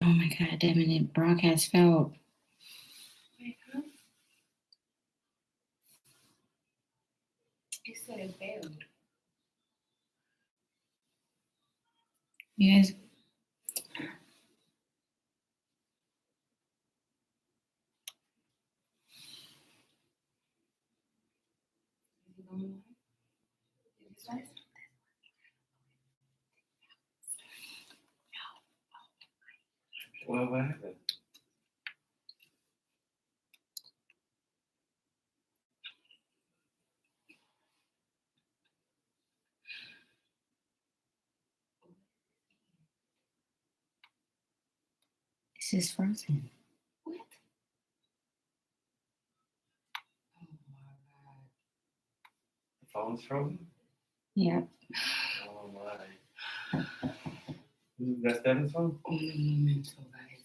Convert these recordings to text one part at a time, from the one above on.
Oh my God, damn it, the broadcast failed. It said it failed. You guys. What happened? This is frozen. What? Oh my God. The phone's frozen? Yep. Oh my. That's Devin's phone? Only mental, guys.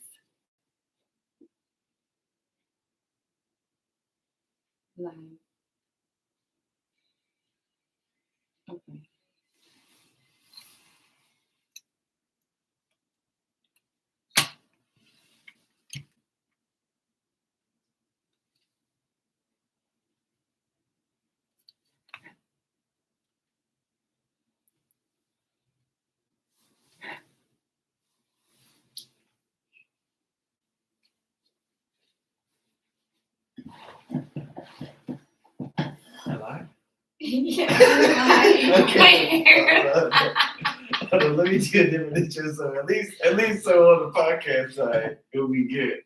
Live. Okay. Alive? Yeah. Okay. Hold on, let me do a different intro. So at least so on the podcast side, it'll be good.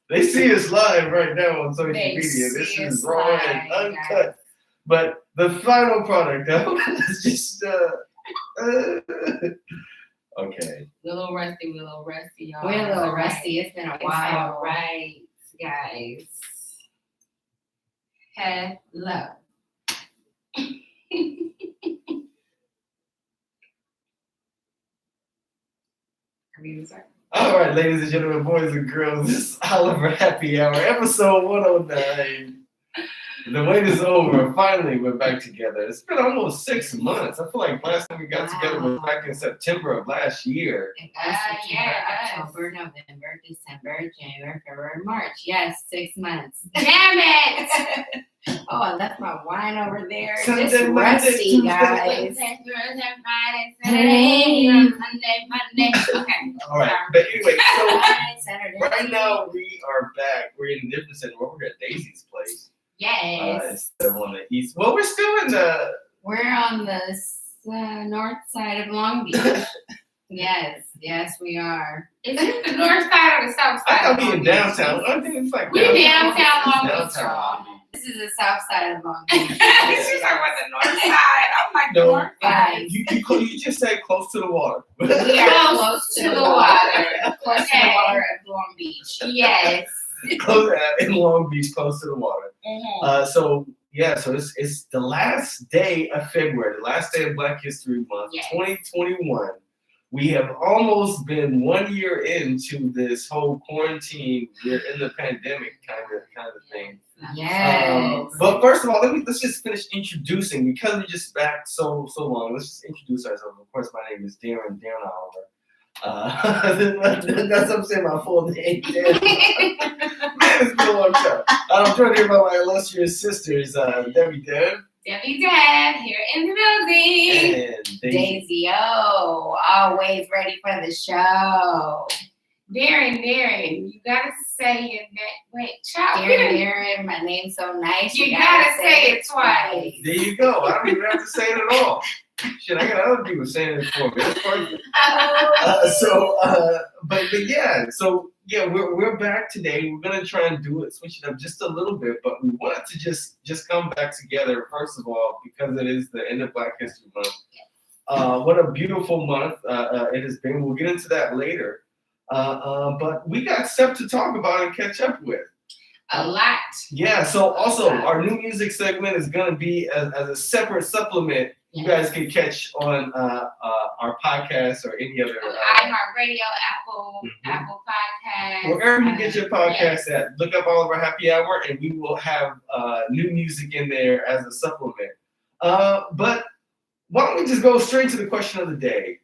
They see us live right now on social They media. This see is us raw live, and uncut. guys. But the final product, though, is just okay. We're a little rusty, y'all. We're a It's little all right. rusty. It's been a It's while. all right, guys. Hello. Are we gonna start? All right, ladies and gentlemen, boys and girls, this is Oliver Happy Hour, episode 109. The wait is over. Finally, we're back together. It's been almost 6 months. I feel like last time we got together was back in September of last year. It was September, yeah. October, November, December, January, February, March. Yes, 6 months. Damn it! Oh, I left my wine over there. Sunday, Just Monday, rusty, Tuesday, guys. Wednesday, Thursday, Friday, Saturday, Sunday, Monday. Okay. All right, but anyway, so Friday, Saturday. right now we are back. We're in a different setting. We're at Daisy's place. Yes. Instead of on the east. Well, we're still in the. We're on the north side of Long Beach. Yes, we are. Is it the north side or the south I side? thought we in downtown. I think it's like We downtown Long Beach, Downtown y'all. Long Beach. This is the south side of Long Beach. She's talking about the north side. I'm like, No, north side. you just said close to the water. We are close to the water. Close to the Okay. water of Long Beach. Yes. Close in Long Beach, close to the water. Mhm. So it's the last day of February, the last day of Black History Month, Yes. 2021. We have almost been 1 year into this whole quarantine. We're in the pandemic kind of thing. Yes. But first of all, let's just finish introducing because we're just back so long. Let's just introduce ourselves. Of course, my name is Darren Oliver. That's what I'm saying. My full name, Darren. Man, it's been a long time. I'm trying to hear about my illustrious sisters, Debbie Deb Debbie Dad here in the building. and Daisy O, always ready for the show. Darren, you gotta say your name. Wait, child. we didn't- Darren, my name's so nice. You gotta say it twice. There you go. I don't even have to say it at all. Shit, I got other people saying it for me. That's perfect. We're back today. We're gonna try and do it, switch it up just a little bit, but we wanted to just come back together first of all because it is the end of Black History Month. What a beautiful month it has been. We'll get into that later. But we got stuff to talk about and catch up with. A lot. Yeah. So also our new music segment is gonna be as a separate supplement. You guys can catch on our podcast or any other iHeartRadio, Apple Podcasts. wherever you get your podcast at. Look up Oliver Happy Hour, and we will have new music in there as a supplement. But why don't we just go straight to the question of the day?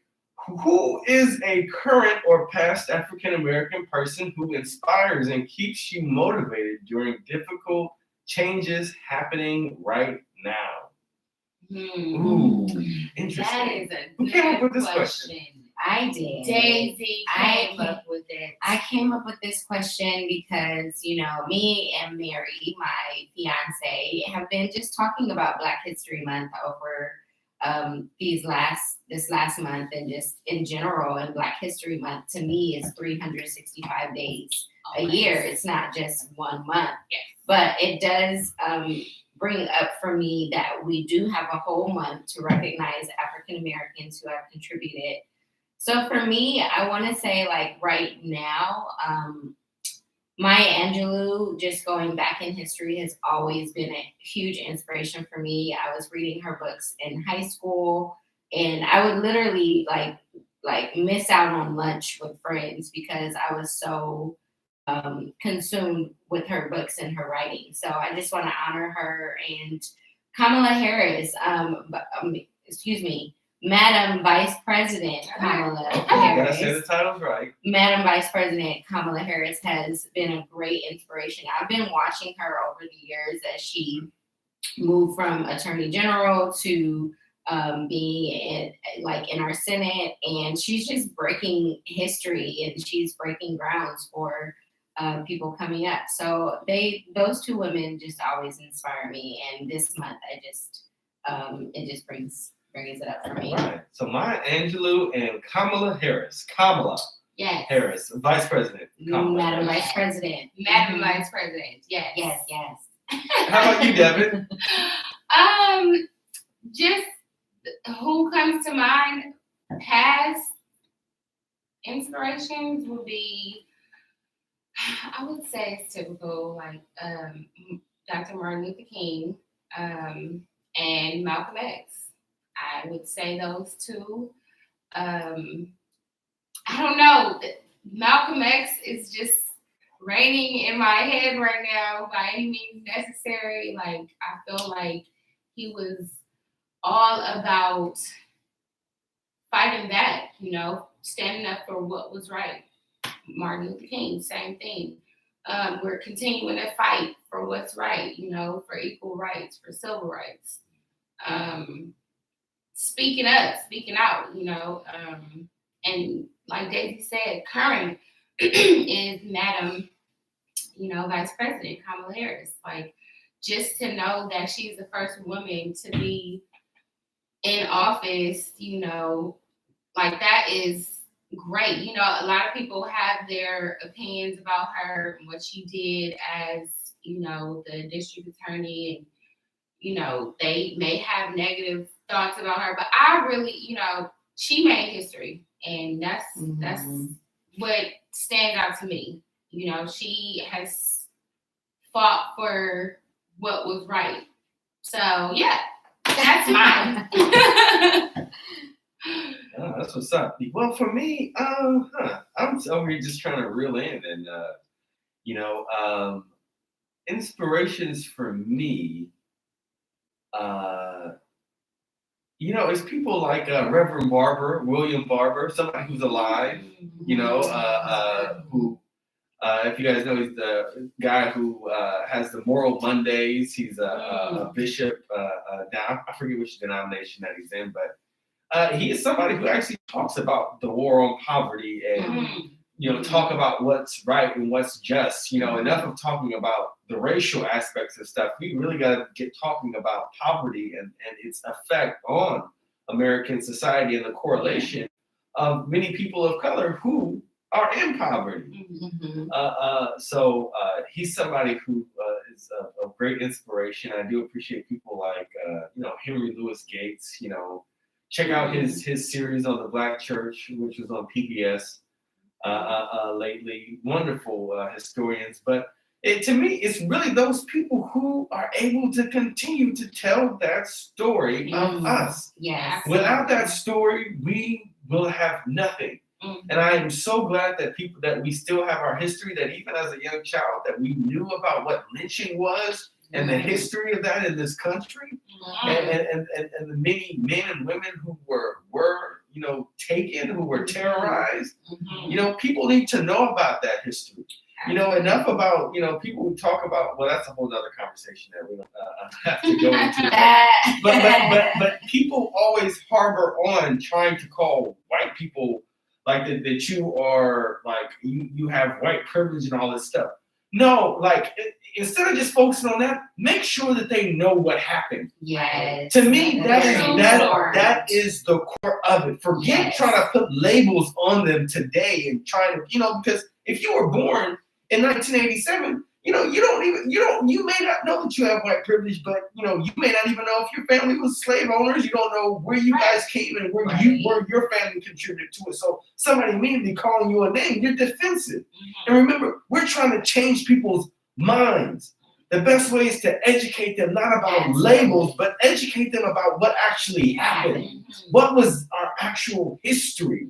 Who is a current or past African American person who inspires and keeps you motivated during difficult changes happening right now? Ooh, interesting. That is a Who came up good with this question? I did. Daisy I came up with it. I came up with this question because, me and Mary, my fiance, have been just talking about Black History Month over this last month, and just in general. And Black History Month to me is 365 days a year. It's not just 1 month. Yes. But it does bring up for me that we do have a whole month to recognize African Americans who have contributed. So for me, I want to say, like, right now, Maya Angelou, just going back in history, has always been a huge inspiration for me. I was reading her books in high school, and I would literally like miss out on lunch with friends because I was so consumed with her books and her writing. So I just want to honor her. And Kamala Harris, Madam Vice President Kamala Gotta Harris. say the titles right. Madam Vice President Kamala Harris has been a great inspiration. I've been watching her over the years as she moved from Attorney General to being in our Senate, and she's just breaking history and she's breaking grounds for people coming up. So those two women just always inspire me, and this month it just brings it up for me. All right. So Maya Angelou and Kamala Harris. Kamala Yes. Harris, Vice President. Kamala Madam Harris. Vice President. Madam Vice President. Yes. Yes. How about you, Devin? Just who comes to mind, past inspirations would be, I would say it's typical, like Dr. Martin Luther King and Malcolm X. I would say those two. I don't know. Malcolm X is just reigning in my head right now by any means necessary. Like, I feel like he was all about fighting back, standing up for what was right. Martin Luther King, same thing. We're continuing to fight for what's right, for equal rights, for civil rights. Speaking up, speaking out, and like Daisy said, current is Madam, Vice President Kamala Harris. Like, just to know that she's the first woman to be in office, like, that is great. A lot of people have their opinions about her and what she did as, the district attorney, and they may have negative thoughts about her, but I really, she made history, and that's what stands out to me. She has fought for what was right. So yeah, that's mine. Oh, that's what's up. Well, for me, I'm over here just trying to reel in, and inspirations for me. It's people like Reverend William Barber, somebody who's alive, who, if you guys know, he's the guy who has the Moral Mondays. He's a bishop now. I forget which denomination that he's in, but he is somebody who actually talks about the war on poverty and, talk about what's right and what's just. Enough of talking about the racial aspects of stuff. We really got to get talking about poverty and its effect on American society and the correlation of many people of color who are in poverty. So he's somebody who is a great inspiration. I do appreciate people like, Henry Louis Gates. Check out his series on the Black Church, which was on PBS lately. Wonderful historians. But to me, it's really those people who are able to continue to tell that story of us. Yes. Without that story, we will have nothing. And I am so glad that we still have our history, that even as a young child, that we knew about what lynching was and the history of that in this country, and the many men and women who were taken, who were terrorized. Mhm. People need to know about that history. Enough about, people who talk about, well, that's a whole other conversation that we don't have to go into. But people always harbor on trying to call white people like that you are like, you have white privilege and all this stuff. No, instead of just focusing on that, make sure that they know what happened. Yes. To me, that is the core of it. Forget trying to put labels on them today and trying to, because if you were born in 1987, you may not know that you have white privilege, but you may not even know if your family was slave owners. You don't know where you guys came and where your family contributed to it. So somebody immediately calling you a name, you're defensive. And remember, we're trying to change people's minds. The best way is to educate them, not about labels, but educate them about what actually happened. What was our actual history?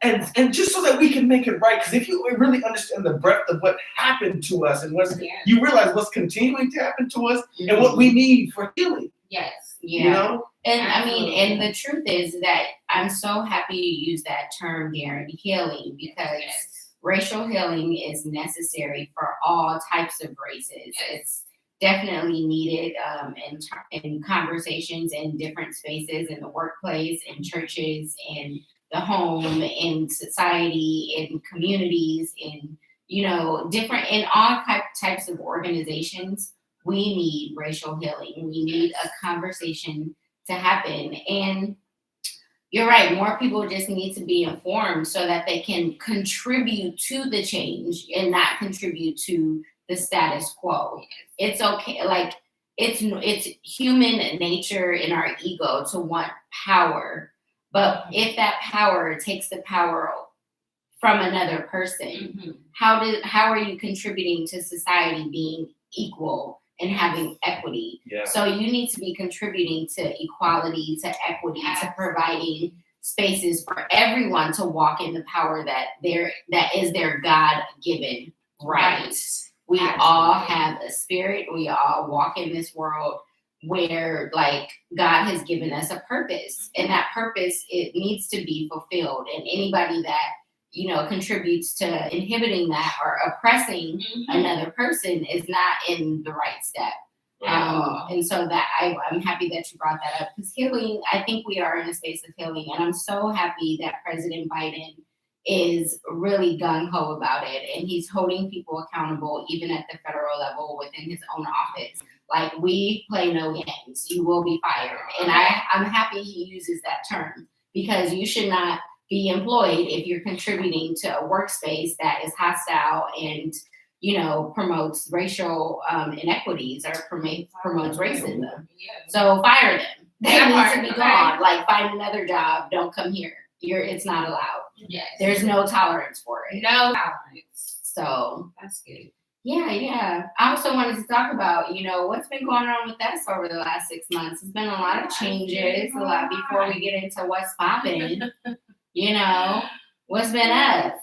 And just so that we can make it right. Because if you really understand the breadth of what happened to us and you realize what's continuing to happen to us and what we need for healing. Yes. Yeah. And absolutely. And the truth is that I'm so happy you use that term, Darren, healing, because racial healing is necessary for all types of races. It's definitely needed in conversations in different spaces, in the workplace, in churches, in the home, in society, in communities, in different, in all types of organizations. We need racial healing. We need a conversation to happen. And you're right, more people just need to be informed so that they can contribute to the change and not contribute to the status quo. It's okay, it's human nature in our ego to want power. But if that power takes the power from another person, how are you contributing to society being equal and having equity? So you need to be contributing to equality, to equity, to providing spaces for everyone to walk in the power that is their God-given right. We all have a spirit. We all walk in this world where God has given us a purpose, and that purpose, it needs to be fulfilled. And anybody that contributes to inhibiting that or oppressing another person is not in the right step. And so that I'm happy that you brought that up, because healing, I think we are in a space of healing, and I'm so happy that President Biden is really gung-ho about it, and he's holding people accountable even at the federal level within his own office. We play no games. You will be fired. And I'm happy he uses that term, because you should not be employed if you're contributing to a workspace that is hostile and, promotes racial inequities or promotes racism. So fire them. They need to be gone. Find another job. Don't come here. It's not allowed. Yes. There's no tolerance for it. No tolerance. So that's good. Yeah. I also wanted to talk about, what's been going on with us over the last 6 months. There's been a lot of changes, a lot before we get into what's popping. What's been up?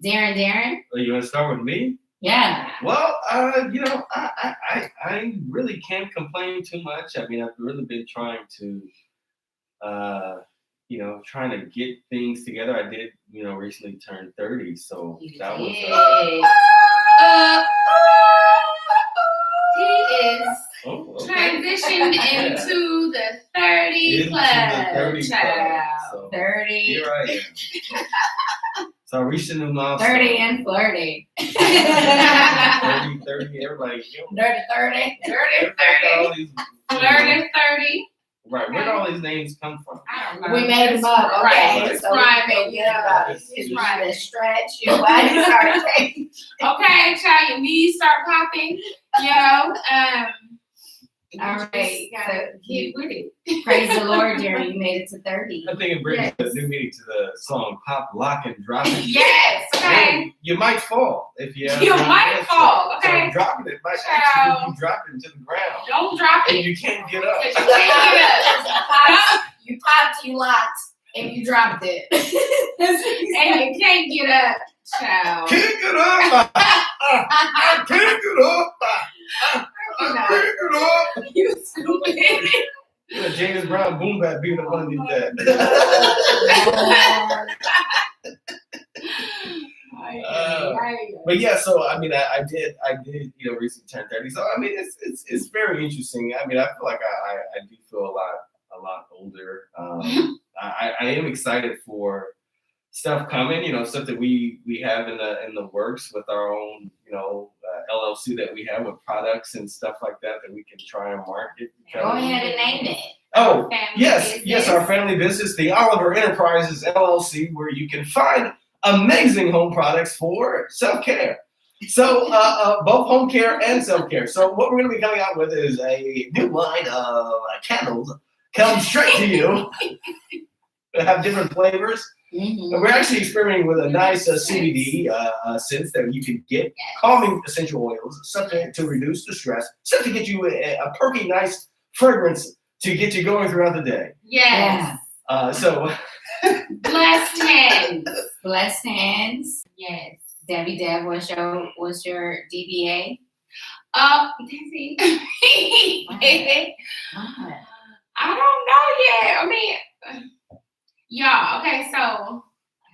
Darren? Well, you want to start with me? Yeah. Well, I really can't complain too much. I mean, I've really been trying to, trying to get things together. I did, recently turn 30, so that was. He is transitioned into the 30 club. So 30. Here I am. So I reached a new milestone. 30 and flirty. 30, everybody. Dirty 30. Flirting 30. Right, where did all these names come from? I don't know. We made them up. Okay. Right. So we it's trying to stretch. Your body started changing. Okay, child, your knees start popping. All right. Gotta get with it. Praise the Lord, Jerry. You made it to 30. I think it brings the new meaning to the song "Pop, Lock, and Drop It." Yes. Okay. Hey, you might fall if you. You might fall. Okay. So dropping it might actually you drop it to the ground. Don't drop it. And you can't get up. You can't get up. You popped, you locked, and you dropped it. And you can't get up, child. Can't get up. I can't get up. I can't get up. You stupid. James Brown boom bap being up underneath that. But yeah, so I mean, I did, recently turn 30. So I mean, it's very interesting. I mean, I feel like I do feel a lot older. I am excited for stuff coming, stuff that we have in the works with our own, LLC that we have with products and stuff like that we can try and market. Go ahead and name it. Oh, yes, our family business, the Oliver Enterprises LLC, where you can find amazing home products for self-care. So both home care and self-care. So what we're going to be coming out with is a new line of candles come straight to you. They have different flavors. Mm-hmm. And we're actually experimenting with a nice CBD scent that you can get, calming essential oils, something to reduce the stress, something to get you a perky, nice fragrance to get you going throughout the day. Yes. So blessed hands. Blessed hands. Yes. Debbie Deb, what's your DBA? Dizzy. I don't know yet. I mean, y'all, okay, so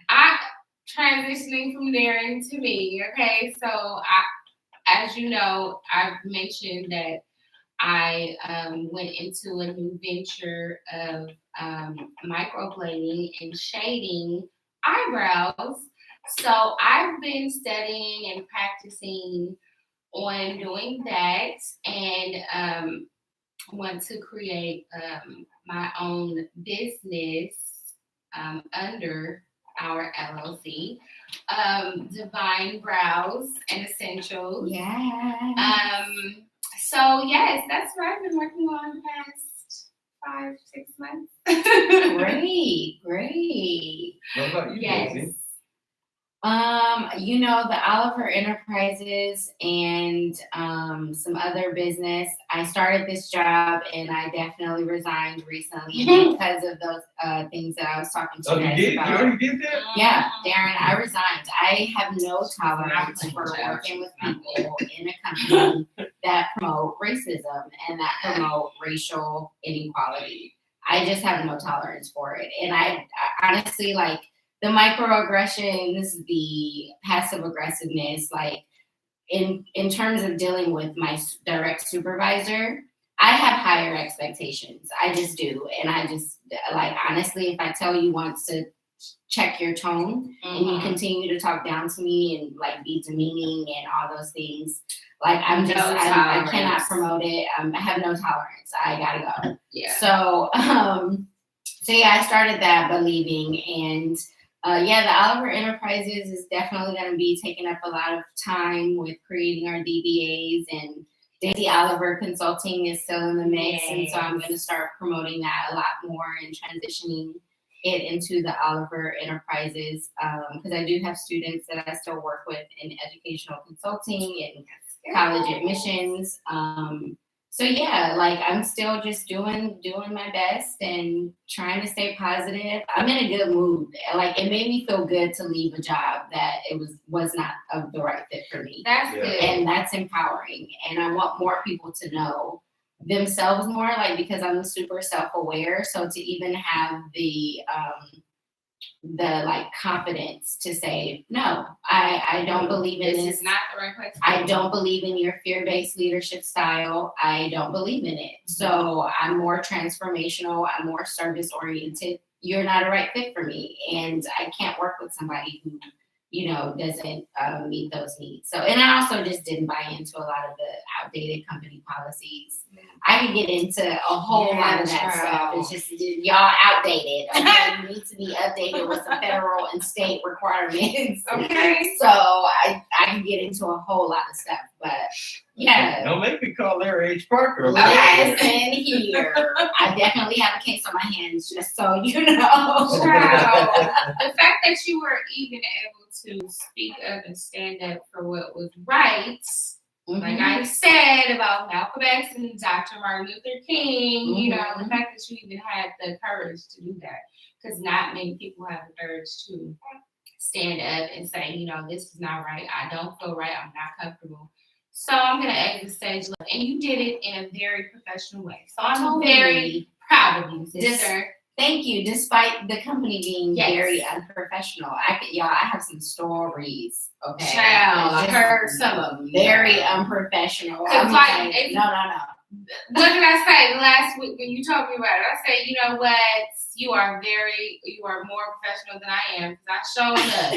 I transitioning from there into me, okay? So as you know, I've mentioned that I went into a new venture of microblading and shading eyebrows. So I've been studying and practicing on doing that, and want to create my own business under our LLC, Divine Brows and Essentials. Yeah. So yes, that's what I've been working on the past 5-6 months. Great. What about you, Daisy? The Oliver Enterprises and some other business. I started this job and I definitely resigned recently because of those things that I was talking to you guys did? about. You already did that? Yeah, Darren, I resigned. I have no tolerance for working with people in a company that promote racism and that promote racial inequality. I just have no tolerance for it. And I honestly, like, the microaggressions, the passive aggressiveness, like in terms of dealing with my direct supervisor, I have higher expectations. I just do. And I just, like, honestly, if I tell you once to check your tone and you continue to talk down to me and like be demeaning and all those things, like I cannot promote it. I have no tolerance. I gotta go. Yeah. So yeah, I started that believing, and the Oliver Enterprises is definitely going to be taking up a lot of time with creating our DBAs, and Daisy Oliver Consulting is still in the mix, and so I'm going to start promoting that a lot more and transitioning it into the Oliver Enterprises, because I do have students that I still work with in educational consulting and college admissions. So yeah, like I'm still just doing my best and trying to stay positive. I'm in a good mood. Like it made me feel good to leave a job that it was not the right fit for me. That's good. And that's empowering. And I want more people to know themselves more, like, because I'm super self-aware. So to even have the like confidence to say, no, I don't believe in this. This is not the right place. I don't believe in your fear-based leadership style. I don't believe in it. So I'm more transformational. I'm more service-oriented. You're not a right fit for me. And I can't work with somebody who, doesn't meet those needs. So, and I also just didn't buy into a lot of the outdated company policies. I could get into a whole lot of that stuff. It's just, y'all outdated. Okay? You need to be updated with some federal and state requirements. Okay. So I can get into a whole lot of stuff, but yeah. Don't make me call Larry H. Parker. Listen here. I definitely have a case on my hands, just so you know. Wow. The fact that you were even able to speak up and stand up for what was right, like I said about Malcolm X and Dr. Martin Luther King, the fact that you even had the courage to do that, because not many people have the courage to stand up and say, this is not right. I don't feel right. I'm not comfortable. So I'm going to exit stage left. And you did it in a very professional way. So I'm very Proud of you, sister. Thank you. Despite the company being Yes. very unprofessional, I have some stories. Okay, Child, I Just heard some of them. very unprofessional. 'Cause I'm like, like, if- no. What did I say last week when you told me about it? I said, you know what? You are more professional than I am because I showed up.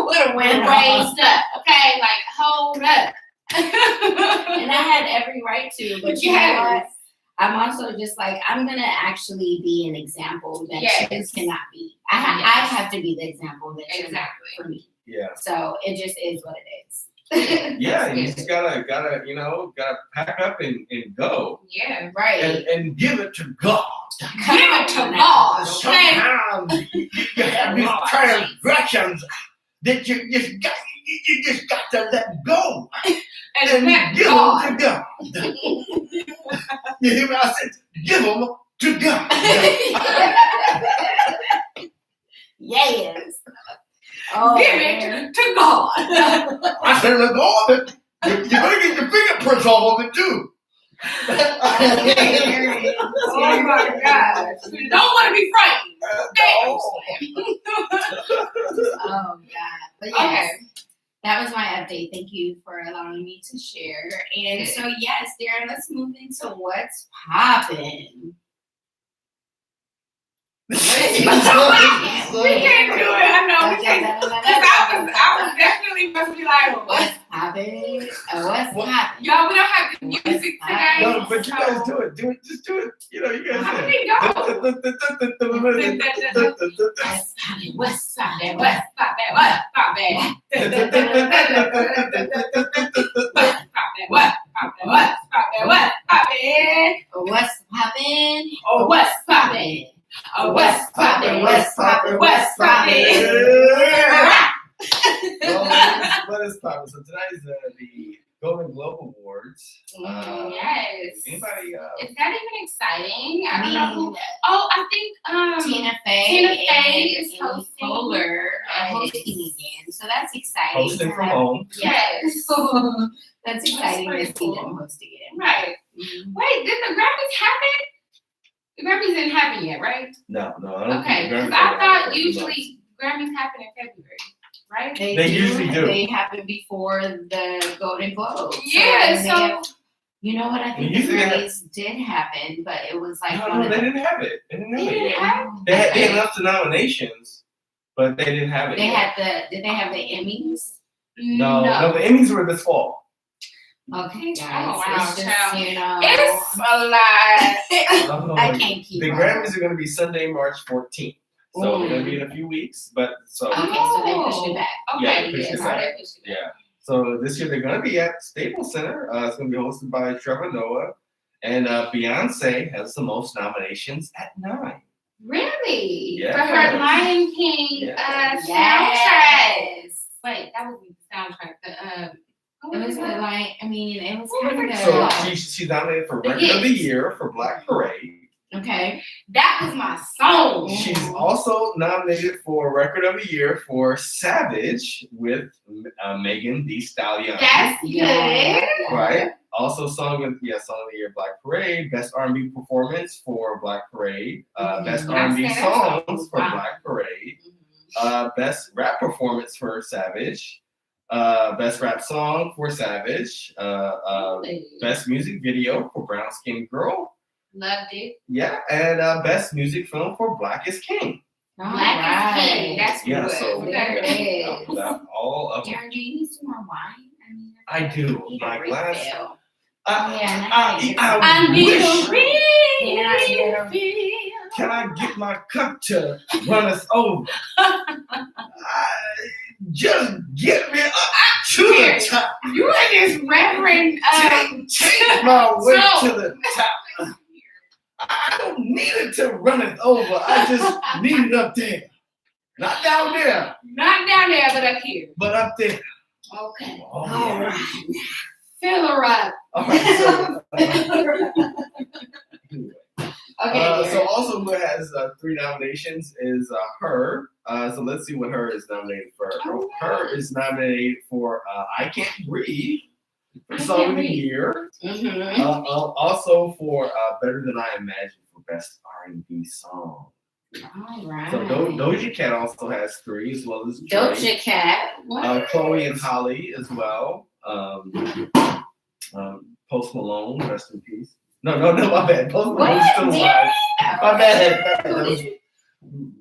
Would have went Raised up. Okay, like hold up. and I had every right to, but you know Yes. what? I'm also just like, I'm gonna actually be an example that Yes. you cannot be. I have to be the example that you're not Exactly. for me. Yeah. So it just is what it is. Yeah, you just gotta pack up and go. Yeah. Right. And give it to God. Give it to God. Okay. Sometimes you have these transgressions that you just got to let go And let give God. them to God. You hear me? I said, give them to God. Yes. Oh, Give man. it to God. I said, let go of it. You're gonna get your fingerprints all of it too. Oh my gosh. Don't want to be frightened. Oh, God. But yes, Okay. that was my update. Thank you for allowing me to share. And so, yes, Darren, let's move into what's poppin'. We can't do it. I know we can't. Because I was definitely supposed to be like, What's poppin'? What's poppin'? y'all, we don't have the music today. No, but you guys do it. Just do it. You know, you guys How do did it go? it. What's poppin'? What's poppin'? What's poppin'? What's poppin'? What's poppin'? What's poppin'? What's poppin'? What's poppin'? Oh, what's poppin'? Oh, what's poppin'? What's poppin'? What's poppin'? What is poppin'? So tonight is the Golden Globe Awards. Yes. Anybody? Is that even exciting? I don't I know mean, who. Oh, I think Tina Fey is and hosting. Polar Yes. hosting again. So that's exciting. Hosting to from have- home. Yes. That's exciting pretty to see cool. them host again. Right. Wait, did the Grammys happen? The Grammys didn't happen yet, right? No, I don't Okay, think the because Grammys I are thought out. usually Grammys happen in February, right? They usually do. They happen before the Golden Globes. Yeah, So, so you know what? I think the Usually they Grammys did happen, but it was like one No, of they the. didn't have it. They didn't have They it didn't yet. have They had enough to nominations, but they didn't have it They yet. had Did they have the Emmys? No, the Emmys were this fall. Okay, guys. Oh, wow, it's just, child. you know. It's a lot. I can't keep The up. Grammys are going to be Sunday, March 14th. So they're going to be in a few weeks, but so Okay, so they pushed it back. Yeah, Okay, they pushed yes, it back. they pushed it back. yeah. So this year they're going to be at Staples Center. It's going to be hosted by Trevor Noah, and Beyonce has the most nominations at 9. Really? Yeah. For her Lion King Yeah. soundtrack. Wait, that was the soundtrack. It was like, I mean, it was What was kind it So of. she's nominated for The Record of the hits. Year for Black Parade. Okay. That was my song. She's also nominated for Record of the Year for Savage with Megan Thee Stallion. That's good. Yeah. Right. Also Song of the Year Black Parade. Best R&B Performance for Black Parade. Best Mhm. R&B I said that Songs for Wow. Black Parade. Mhm. Best Rap Performance for Savage. Best Rap Song for Savage. Really? Best Music Video for Brown Skin Girl. Loved it. Yeah, and Best Music Film for Black is King. All Black is King. right. That's Yeah, good. so There it is. All of them. Darren, do you need some more wine? I mean, I do. need My a glass. refill. I I need wish. a refill. Can I get my cup to run us over? Just get me up to the top. You are this Reverend. Take my way So- to the top. I don't need it to run it over. I just need it up there. Not down there, Not down there, but up here. but up there. Okay. Oh, All yeah. right. Fill her up. All right, so, Okay, so Darren. also who has 3 nominations is her. So let's see what her is nominated for. Oh, Her is nominated for I Can't Breathe for I Song Can't of the Breathe. Year. Mhm. Also for Better Than I Imagined for Best R&B Song. All right. So Doja Cat also has 3, as well as Drake. Doja Cat. What? Chloe and Holly as well. Post Malone, rest in peace. No, my bad. Post Malone's still alive. My bad. Who did you?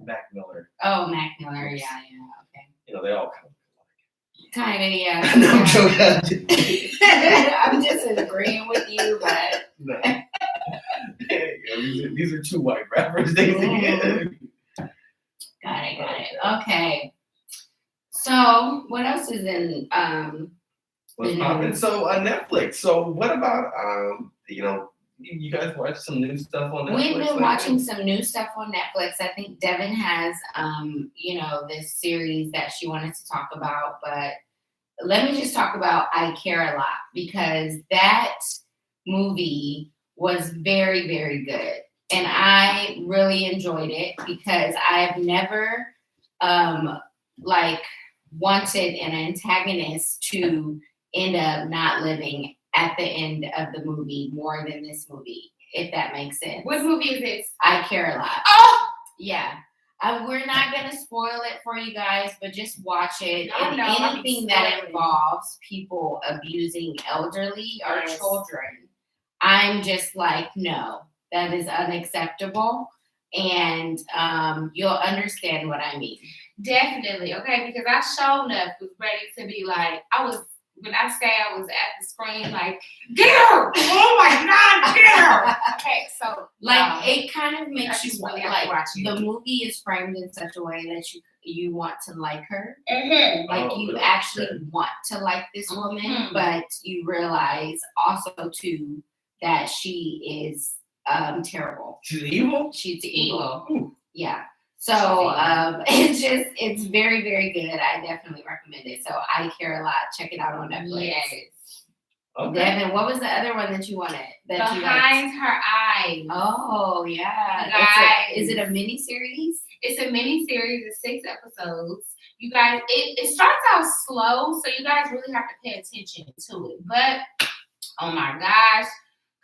Mac Miller. Oh, Mac Miller. Yeah. Okay. You know, they all Kind of, yeah. I'm joking. I'm just agreeing with you, but. No. Yeah, these are 2 white rappers. Daisy. Got it. Okay. So, what else is in What's poppin'? So Netflix. So what about you guys watch some new stuff on Netflix? We've been watching some new stuff on Netflix. I think Devin has this series that she wanted to talk about, but let me just talk about I Care a Lot, because that movie was very, very good. And I really enjoyed it because I've never wanted an antagonist to end up not living at the end of the movie more than this movie, if that makes sense. What movie is this? I Care a Lot. Oh! Yeah. We're not going to spoil it for you guys, but just watch it. No, anything that involves people abusing elderly or children, I'm just like, no, that is unacceptable. And you'll understand what I mean. Definitely, okay, because I sure enough was ready to be like, when I say I was at the screen, like, get her! Oh my God, get her! Okay, so it kind of makes you really like the movie is framed in such a way that you want to like her, mm-hmm. Actually want to like this woman, but you realize also too that she is terrible. She's evil. She's evil. Ooh. Yeah. So it's very, very good. I definitely recommend it. So I Care a Lot. Check it out on Netflix. Yes. Okay. Devin, what was the other one that you wanted? Behind Her Eyes. Oh yeah. Is it a mini series? It's a mini series. It's 6 episodes. You guys, it starts out slow, so you guys really have to pay attention to it. But oh my gosh,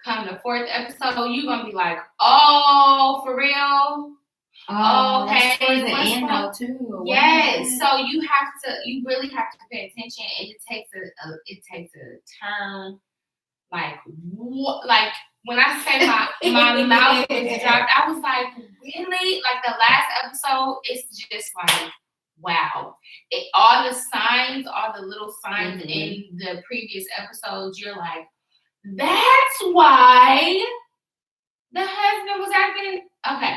come the 4th episode, you're gonna be like, oh, for real. Oh, okay. That's towards the end though too. Yes. So you really have to pay attention, and it takes a turn. Like when I say my mouth was dropped, I was like, really? Like the last episode, it's just like, wow. All the little signs in the previous episodes, you're like, that's why the husband was acting. Okay.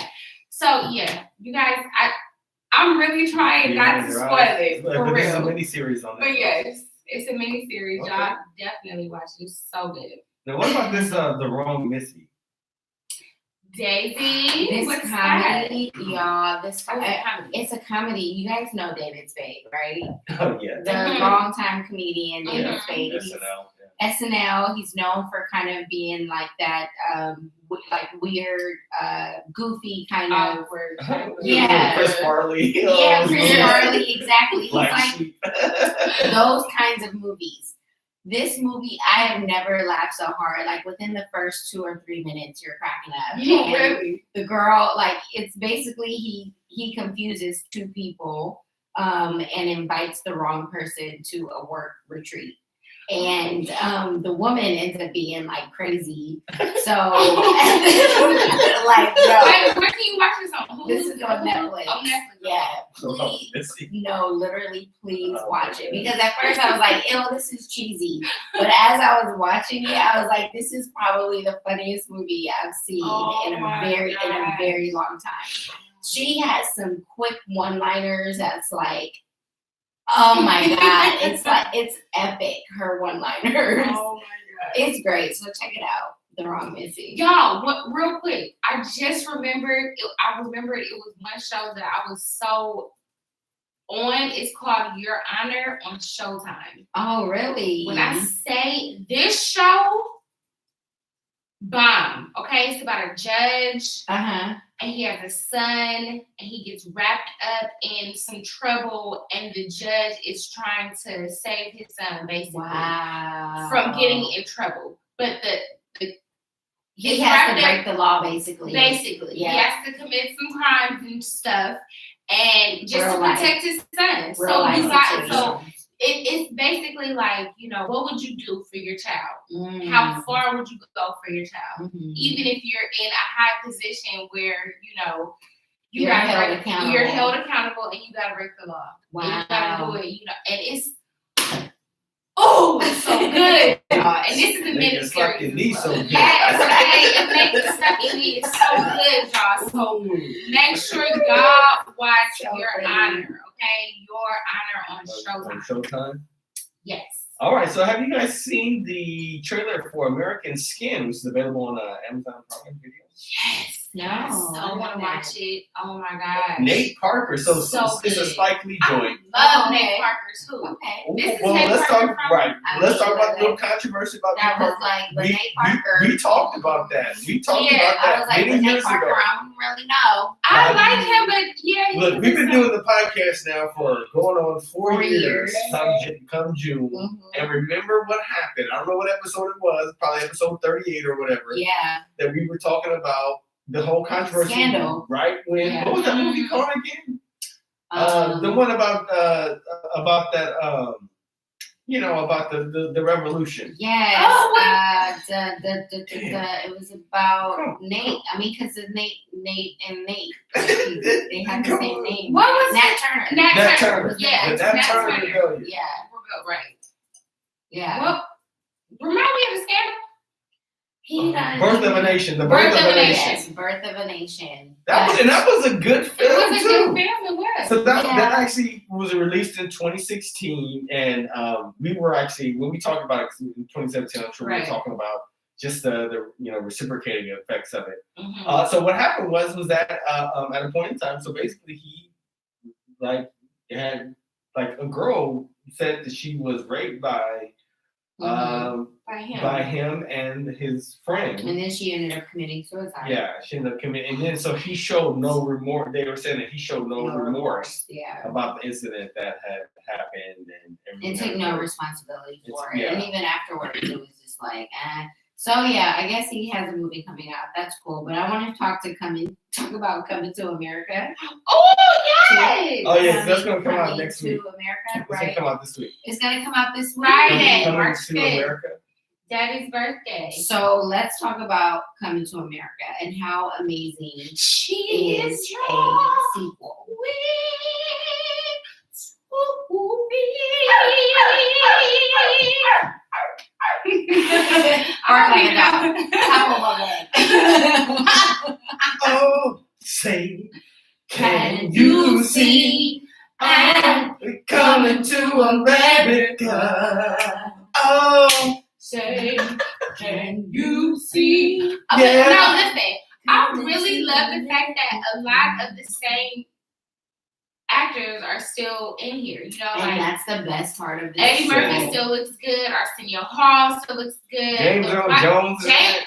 So yeah, you guys, I'm really trying not to spoil it for real. It's a mini series on that. But yes, it's a mini series. Okay. Y'all definitely watch it. It's so good. Now what about this the Wrong Missy? Daisy, this comedy, y'all. Comedy. It's a comedy. You guys know David Spade, right? Oh yeah. The longtime comedian David Spade. SNL. He's known for kind of being like that, weird, goofy kind of. Yeah. Chris Farley. Yeah, Chris Farley. Exactly. He's like those kinds of movies. This movie, I have never laughed so hard. Like within the first 2 or 3 minutes, you're cracking up. Really? The girl, it's basically he confuses 2 people, and invites the wrong person to a work retreat. And the woman ends up being like crazy. So wait, where can you watch this on? This is on Netflix. On Netflix. Yeah. Please, literally, please watch it. Because at first I was like, ew, this is cheesy. But as I was watching it, I was like, this is probably the funniest movie I've seen in a very long time. She has some quick one-liners that's like, oh my God, it's epic, her one-liners. Oh my God. It's great. So check it out. The Wrong Missy. Y'all, real quick, I just remembered, it was one show that I was so on. It's called Your Honor on Showtime. Oh, really? When I say this show, bomb. Okay, it's about a judge. And he has a son, and he gets wrapped up in some trouble, and the judge is trying to save his son, basically, from getting in trouble. But He it's has wrapped to up- break the law, basically. Basically, Yeah. he has to commit some crimes and stuff, and just Real to life. protect his son. Real So life you got situations. so it's basically like, you know, what would you do for your child? Mm. How far would you go for your child? Mhm. Even if you're in a high position where, you know, You're held accountable. You're held accountable and you gotta break the law. And you gotta Wow. do it, you know, and it's so good. Y'all. And this is the Make mini it slap your knee series. so good. Yes, okay. And make the stuff in me is so good, y'all. So make sure y'all watch So Your good. Honor, okay? Your Honor on On Showtime. Showtime. Yes. All right. So have you guys seen the trailer for American Skin, which is available on Amazon Prime Video? Yes. No, I I want to haven't. watch it. Oh my gosh. Nate Parker. So So it's a good. Spike Lee joint. I love Oh, Nate okay. Parker too. Okay. Ooh, This is well, Nate let's Parker talk from- right. I Let's mean, talk about the like, little controversy about That Nate was Parker. like, but Nate Parker. We talked about that. We talked Yeah, about I that was like, many but Nate years Parker, ago. I don't really know. I like him, but yeah. Look, we've been doing the podcast now for going on 4 4 years. years. Come June. Mhm. And remember what happened. I don't know what episode it was, probably episode 38 or whatever, Yeah. that we were talking about the whole controversy. Scandal. Right when, Yeah. what was that movie called again? Um, The one about that, about the revolution. Yes. Oh, It was about Come on. Nate. I mean, because it's Nate and Nate. They have the Come same on. name. What was Nat it? Turner. Nat Turner. Turner. Yeah, The Nat Nat Turner Turner. rebellion. Yeah. Right. Yeah. Well, remind me of the scandal. He does. Birth of a Nation. The Birth Birth of a Nation. Yes, Birth of a Nation. That was a good It film was a too. good film. It was. So that Yeah. actually was released in 2016, and we were actually, when we talked about it in 2017, I'm sure we were Right. talking about just the reciprocating effects of it. Mhm. So what happened was that at a point in time, so basically he had a girl said that she was raped by By him. and his friend. And then she ended up committing suicide. Yeah, she ended up committing, and then so he showed no remorse. They were saying that he showed no remorse Yeah. about the incident that had happened and And took no responsibility for it. Yeah. And even afterwards, it was just like, So yeah, I guess he has a movie coming out. That's cool. But I want to talk about Coming to America. Oh yes. Oh yeah, that's gonna come out Coming next to week. America, It's gonna right? come out this week. It's gonna come out this week. Friday. Coming March to 5th. America. Daddy's birthday. So let's talk about Coming to America and how amazing She is is a your sequel. Bark like a dog. Oh, say, can you see I'm coming to America? Oh, Say, can you see? Yeah. Okay, now listen. I really love the fact that a lot of the same actors are still in here. You know, And like that's the best part of this. Eddie Murphy show. still looks good. Arsenio Hall still looks good. James Earl Jones. James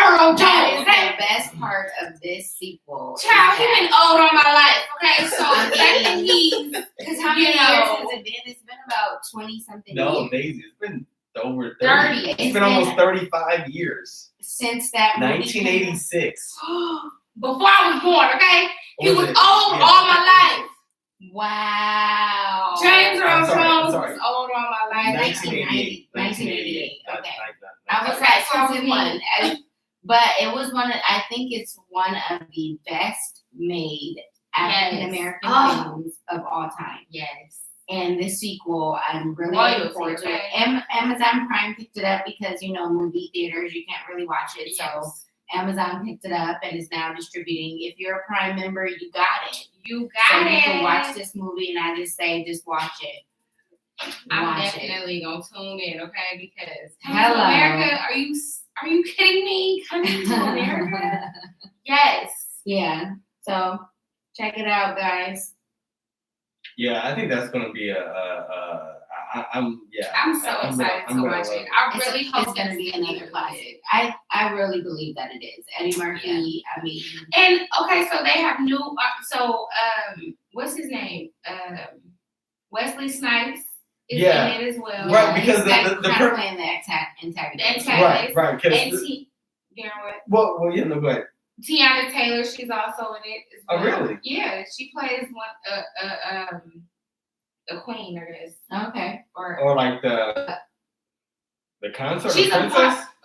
Earl That is Jones. the best part of this sequel. Child, he's been old all my life. Okay, so I the fact that mean, he's Because how many you years know, has it been? It's been about 20-something No, years Daisy, it's been over 30. It's It's been almost been- 35 years. since that movie 1986. before I was born. Okay, he Or was it? old Yeah. all my life. Wow. James Earl I'm Jones sorry. was old all my life. 1988. 1988. Okay. I was Okay, like, so since it one. But it was I think it's one of the best made African American films of all time. Yes. And the sequel, I'm really Royalty, looking forward to it. okay. Amazon Prime picked it up because, movie theaters, you can't really watch it. So Yes. Amazon picked it up and is now distributing. If you're a Prime member, you got it. You So got you it. can watch this movie, and I just say, just watch it. I'm Watch it. definitely gonna tune in, okay? Because Hello. Coming to America, are you kidding me? Coming to America? Yes. Yeah. So check it out, guys. Yeah, I think that's gonna be I'm so excited to watch it. I really hope it's gonna be another classic. I really believe that it is. Eddie Murphy. I mean, And okay, so they have new. What's his name? Wesley Snipes is Yeah. in it as well. Right, because he's the kind of playing the antagonist. The antagonist. right, And because You know what? Well, yeah, no, go ahead. Tiana Taylor, she's also in it. As well. Oh, really? Yeah, she plays a queen, I guess. Okay. Or like the concert. She's a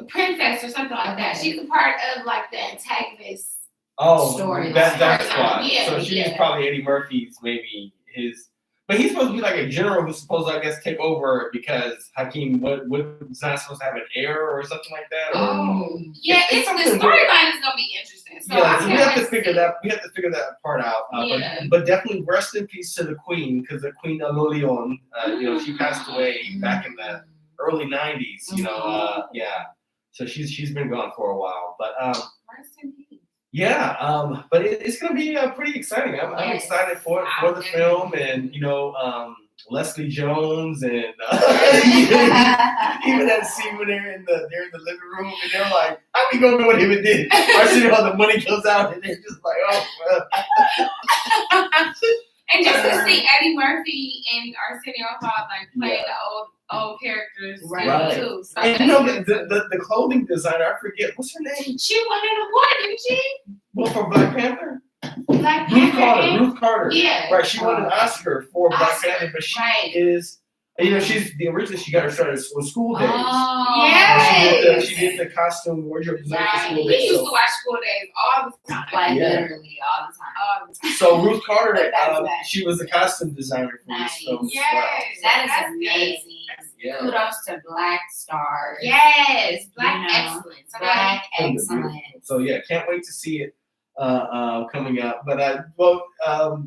princess or something like that. She's a part of like the antagonist. Story. That's why. Yeah, so she's probably Eddie Murphy's, maybe his. But he's supposed to be like a general who's supposed to, I guess, take over because Hakeem was not supposed to have an heir or something like that. Yeah, the storyline is gonna be interesting. So yeah, so we have to figure that. We have to figure that part out. But definitely rest in peace to the Queen, because the Queen of Leon, she passed away back in the early '90s. Yeah. So she's been gone for a while, but rest in peace. Yeah, but it's gonna be pretty exciting. I'm excited for the film, and Leslie Jones, and even that scene when they're in the living room, and they're like, "How we gonna know what him and did?" Arsenio, all the money comes out, and they're just like, "Oh well." And just to see Eddie Murphy and Arsenio Hall like play the old characters too. So and the clothing designer, I forget what's her name. She won an award, didn't she? Well, for Black Panther. Black Panther. Ruth Carter. Yeah. Right. She won an Oscar for Black Panther, but she is. She's originally she got her started with School Days. Oh, yeah. She did the costume wardrobe design for School Days. We used to watch School Days all the time. Literally all the time. So Ruth Carter, she was the costume designer for this film. Yes, that is amazing. Yeah. Kudos to Black stars. Yes, Black excellence. Black excellence. So yeah, can't wait to see it coming up. But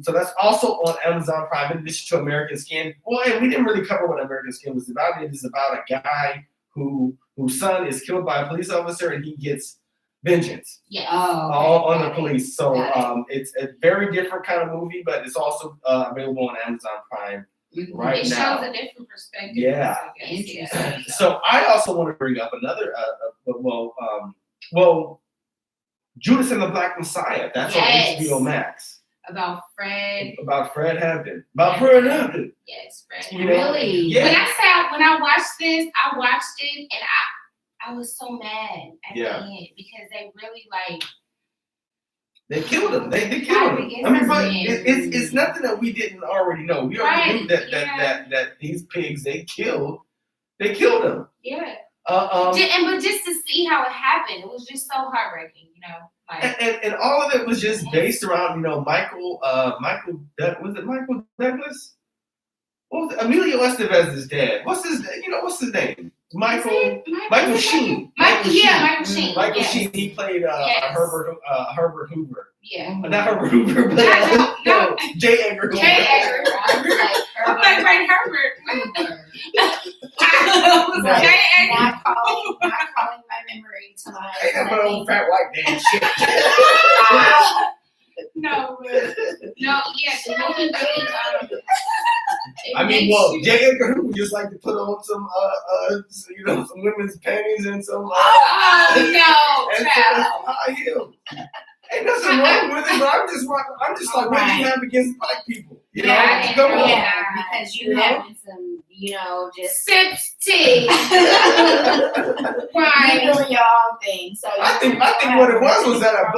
so that's also on Amazon Prime. In addition to American Skin. Well, and we didn't really cover what American Skin was about. It is about a guy whose son is killed by a police officer, and he gets vengeance. Yes. All on the police. So it's a very different kind of movie, but it's also available on Amazon Prime right now. It shows a different perspective. Yeah. Interesting. So I also want to bring up another Judas and the Black Messiah. That's on HBO Max. About Fred Hampton. Yes, Fred. Really? Yeah. When I watched this, I watched it and I was so mad at the end because they really they killed him. They killed him. I mean, but it's nothing that we didn't already know. We already knew that these pigs they killed him. Yeah. But just to see how it happened, it was just so heartbreaking, And all of it was just based around, Michael Douglas? What was it? Emilio Estevez's dad. What's his name? Michael Sheen. Michael Sheen. Michael Sheen. He played Herbert Hoover. Yeah. Not Herbert Hoover, but no. J. Edgar Hoover. I'm like Ray Herbert. Not calling my memory to my. Ain't that but old fat white man shit. No, yeah, the movie really, I mean, J. Edgar Hoover just like to put on some women's panties and some no, and some high heels. Ain't nothing wrong with it, but I'm just like, what do you have against black people? Come on. Yeah, because you having some, just sips tea. Right. Doing your own thing. So I think what it was that a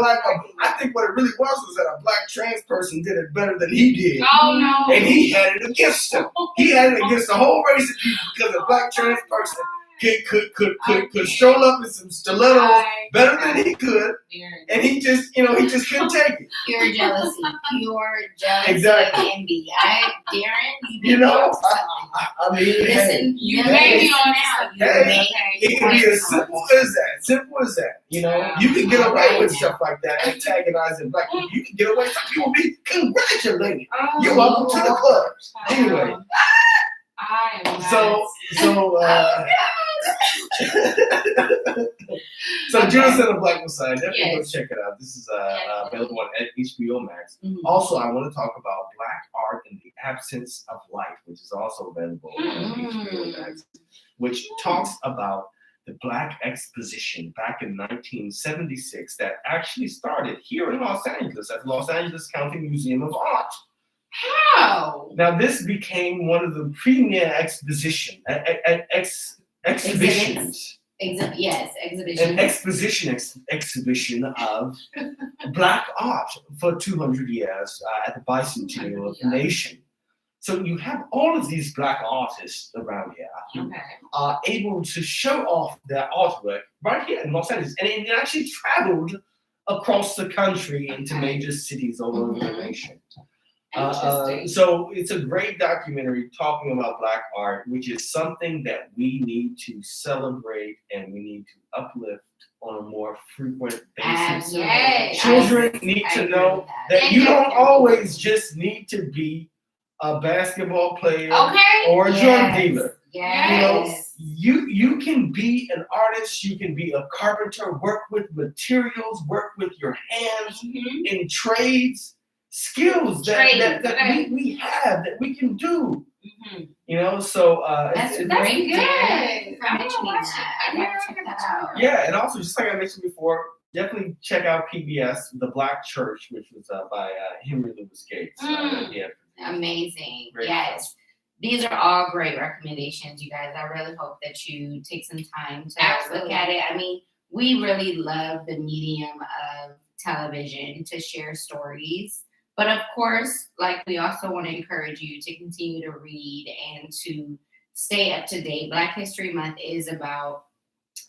black trans person did it better than he did. Oh no. And he had it against him. He had it against the whole race of people because a black trans person could stroll up in some stilettos better than he could, and he just couldn't take it. Pure jealousy, exactly. and envy. Darren, I mean, listen, you made me on now. It can be as simple as that. You can get away with stuff like that, antagonizing black people. You can get away. Some people be congratulating. You're welcome to the clubs. Anyway. So Judas and the Black Messiah, definitely go check it out. This is available on HBO Max. Mm-hmm. Also, I want to talk about Black Art in the Absence of Life, which is also available on HBO Max, which talks about the Black Exposition back in 1976 that actually started here in Los Angeles at the Los Angeles County Museum of Art. How? Now, this became one of the premier exhibitions Exhibition. An exhibition of Black art for 200 years at the Bicentennial of the Nation. So you have all of these Black artists around here who are able to show off their artwork right here in Los Angeles. And it actually traveled across the country into major cities all over the nation. So it's a great documentary talking about Black art, which is something that we need to celebrate and we need to uplift on a more frequent basis. Absolutely. Children need to know that you don't always just need to be a basketball player or a drug dealer. Yes. You know, you can be an artist, you can be a carpenter, work with materials, work with your hands in trades, skills that we have, that we can do. You know, so that's good. Mentioning I that. never check that out. Yeah, and also just like I mentioned before, definitely check out PBS, The Black Church, which was by Henry Louis Gates. Amazing. Great Yes. stuff. These are all great recommendations, you guys. I really hope that you take some time to look at it. I mean, we really love the medium of television to share stories. But of course, like, we also want to encourage you to continue to read and to stay up to date. Black History Month is about,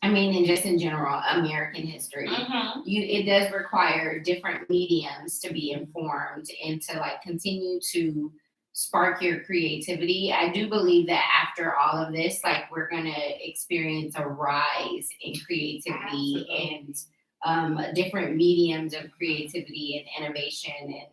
I mean, and just in general, American history. It does require different mediums to be informed and to like continue to spark your creativity. I do believe that after all of this, like, we're gonna experience a rise in creativity and different mediums of creativity and innovation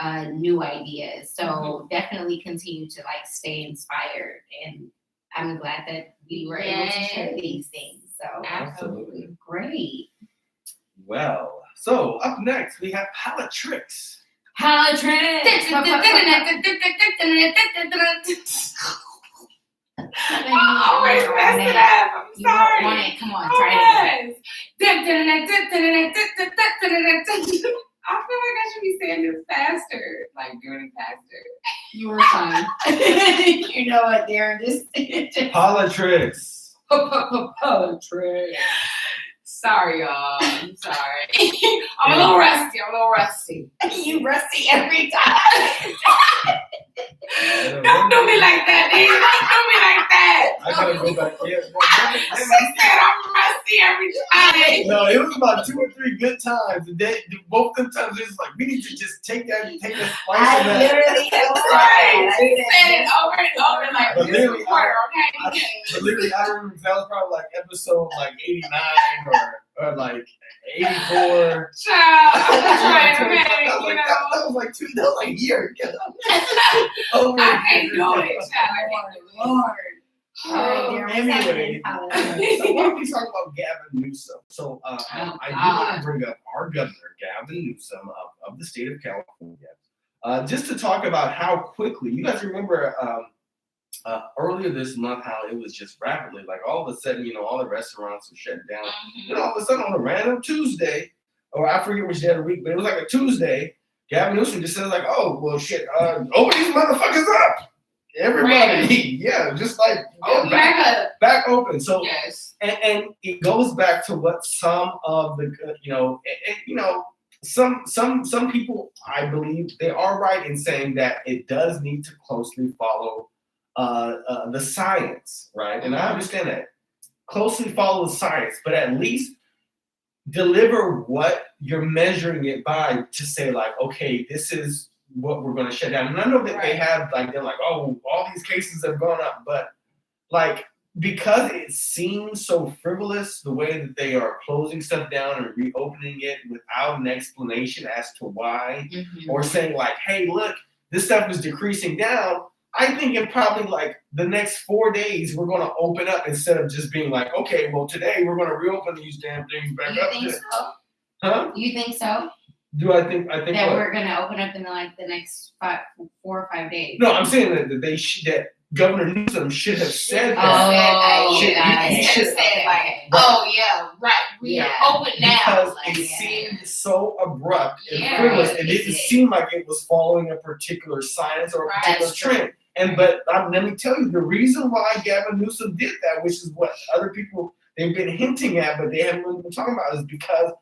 and new ideas. So definitely continue to like stay inspired. And I'm glad that we were able to share these things. So Absolutely. Great. Well, so up next we have POLITRICKS. POLITRICKS. I always mess it up. I'm sorry. Come on, try it. I feel like I should be saying this faster, like doing it faster. You were fine. You know what, Darren? Just POLITRICKS. POLITRICKS. Sorry, y'all. I'm sorry. I'm a little rusty. You rusty every time. Don't do me like that, dude. Don't do me like that. I gotta go back here. She said I'm rusty every time. No, it was about 2 or 3 good times. And then both the times it was like, we need to just take that spice of that. Literally Right. She said it over and over like But this literally, before, I remember that was probably like episode like 89 or like 84. Child, I'm That trying, was okay, like, you know. that was like 2, that was like a year ago. I can't do it, child. Lord. Anyway, so why don't we talk about Gavin Newsome? So I do want to bring up our governor, Gavin Newsome of the state of California, just to talk about how quickly, you guys remember earlier this month how it was just rapidly, like all of a sudden, you know, all the restaurants were shut down. And all of a sudden on a random Tuesday, or I forget which day of the week, but it was like a Tuesday, Gavin Newsome just says like, oh, well, shit, open these motherfuckers up. Everybody, just like back open. So, and it goes back to what some of the, some people, I believe they are right in saying that it does need to closely follow the science, right? And I understand that. Closely follow the science, but at least deliver what you're measuring it by to say like, okay, this is what we're going to shut down. And I know that they have like, they're like, oh, all these cases have gone up, but like, because it seems so frivolous the way that they are closing stuff down and reopening it without an explanation as to why, or saying like, hey, look, this stuff is decreasing down. I think in probably like the next 4 days, we're going to open up instead of just being like, okay, well, today we're going to reopen these damn things back up. You think so? Huh? You think so? Do I think that what? We're going to open up in like the next 4 or 5 days? No, I'm saying that that Governor Newsom should have said that. He should have said like, oh yeah, right, we are open now. Because like, it seemed so abrupt and frivolous. It didn't seem like it was following a particular science or a particular trend. And but let me tell you, the reason why Gavin Newsom did that, which is what other people, they've been hinting at, but they haven't really been talking about, is because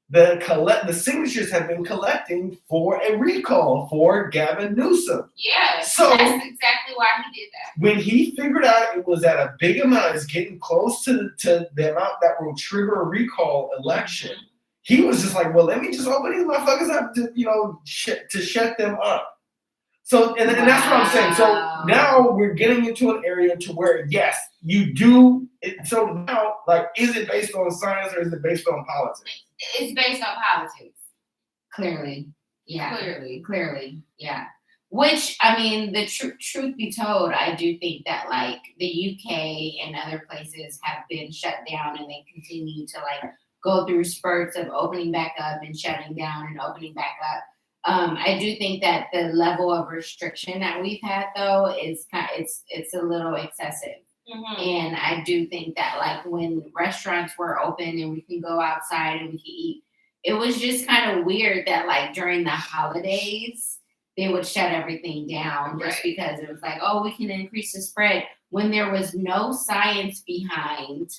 the signatures have been collecting for a recall for Gavin Newsome. Yeah, So that's exactly why he did that. when he figured out it was at a big amount, it's getting close to the amount that will trigger a recall election, he was just like, well, let me just open these motherfuckers up to, to shut them up. So, and that's what I'm saying. So now we're getting into an area to where, yes, you do it. So now, like, is it based on science or is it based on politics? It's based on politics. Clearly. Yeah. Clearly. Yeah. Which, I mean, the truth be told, I do think that, like, the UK and other places have been shut down, and they continue to, like, go through spurts of opening back up and shutting down and opening back up. I do think that the level of restriction that we've had, though, is it's a little excessive. Mm-hmm. And I do think that, like, when restaurants were open and we can go outside and we can eat, it was just kind of weird that, like, during the holidays, they would shut everything down just because it was like, oh, we can increase the spread, when there was no science behind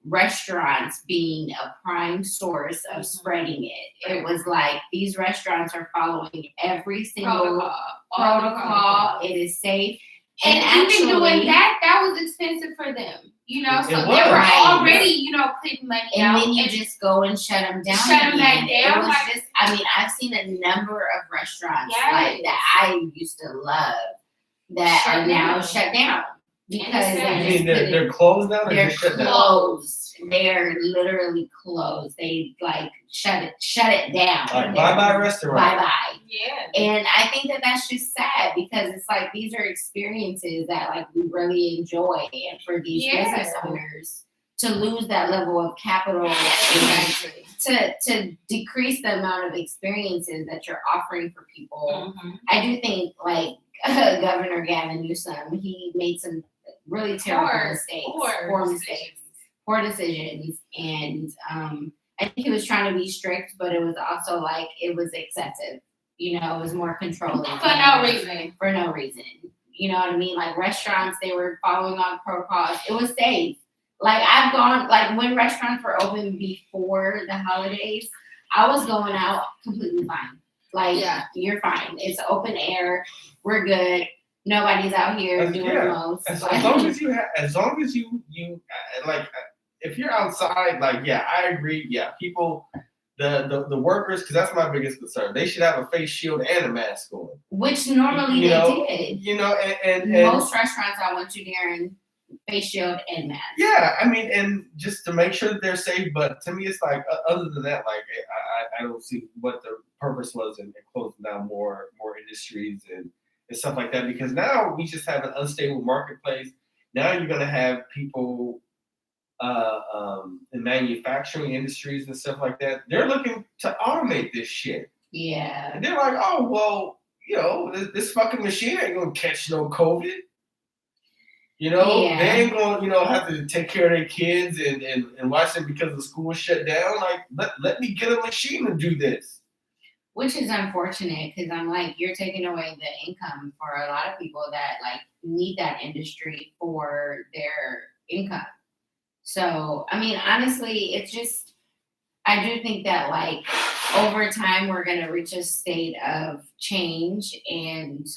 restaurants being a prime source of spreading it. It was like, these restaurants are following every single protocol. It is safe. And even doing that was expensive for them, so they were already, putting money out. And then you just go and shut them down. It was just, I mean, I've seen a number of restaurants like that I used to love that are now shut down because they're closed now. They're closed. They're literally closed. They like shut it down. Like, bye restaurant. Bye. Yeah. And I think that that's just sad because it's like these are experiences that like we really enjoy, and for these business owners to lose that level of capital and to decrease the amount of experiences that you're offering for people. I do think like Governor Gavin Newsome, he made some really terrible mistakes, poor decisions, and I think he was trying to be strict, but it was also like it was excessive. It was more controlling for no reason. You know what I mean? Like restaurants, they were following on protocols. It was safe. Like I've gone, like when restaurants were open before the holidays, I was going out completely fine. Like, you're fine. It's open air. We're good. Nobody's out here doing the most. As long as you like, if you're outside, like, I agree. Yeah, people, the workers, because that's my biggest concern. They should have a face shield and a mask on. Which normally they did. And most restaurants I went to during face shield and mask. Yeah, I mean, and just to make sure that they're safe. But to me, it's like, other than that, like, I don't see what the purpose was in closing down more industries and stuff like that. Because now we just have an unstable marketplace. Now you're going to have people in manufacturing industries and stuff like that. They're looking to automate this shit. Yeah. And they're like, oh, well, this fucking machine ain't going to catch no COVID. They ain't going to, have to take care of their kids and watch them because the school is shut down. Like, let me get a machine to do this. Which is unfortunate because I'm like, you're taking away the income for a lot of people that like need that industry for their income. So, I mean, honestly, it's just, I do think that like over time, we're going to reach a state of change and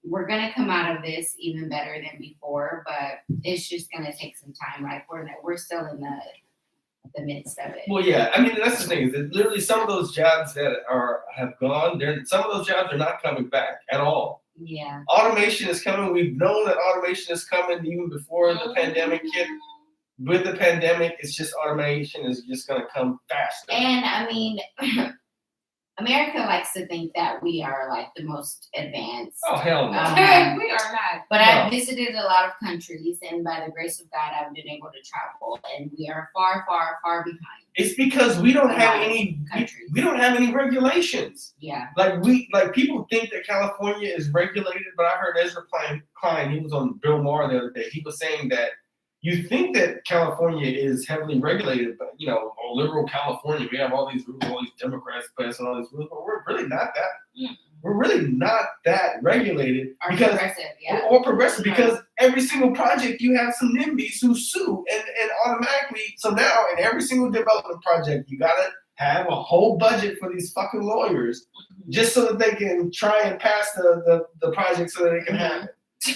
we're going to come out of this even better than before, but it's just going to take some time. Like we're still in the midst of it. Well, yeah, I mean, that's the thing is that literally some of those jobs that have gone, some of those jobs are not coming back at all. Yeah. Automation is coming. We've known that automation is coming even before the pandemic hit. With the pandemic, it's just automation is just going to come faster. And I mean, America likes to think that we are like the most advanced. Oh, hell no. We are not. But I've visited a lot of countries, and by the grace of God, I've been able to travel, and we are far, far, far behind. It's because we don't have any countries. We don't have any regulations. Yeah. Like people think that California is regulated, but I heard Ezra Klein, he was on Bill Maher the other day. He was saying that you think that California is heavily regulated, but liberal California, we have all these rules, all these Democrats passing all these rules, but we're really not that. we're really not that regulated Or because progressive, yeah. or progressive because every single project you have some NIMBYs who sue and automatically. So now in every single development project, you gotta have a whole budget for these fucking lawyers just so that they can try and pass the project so that they can have it.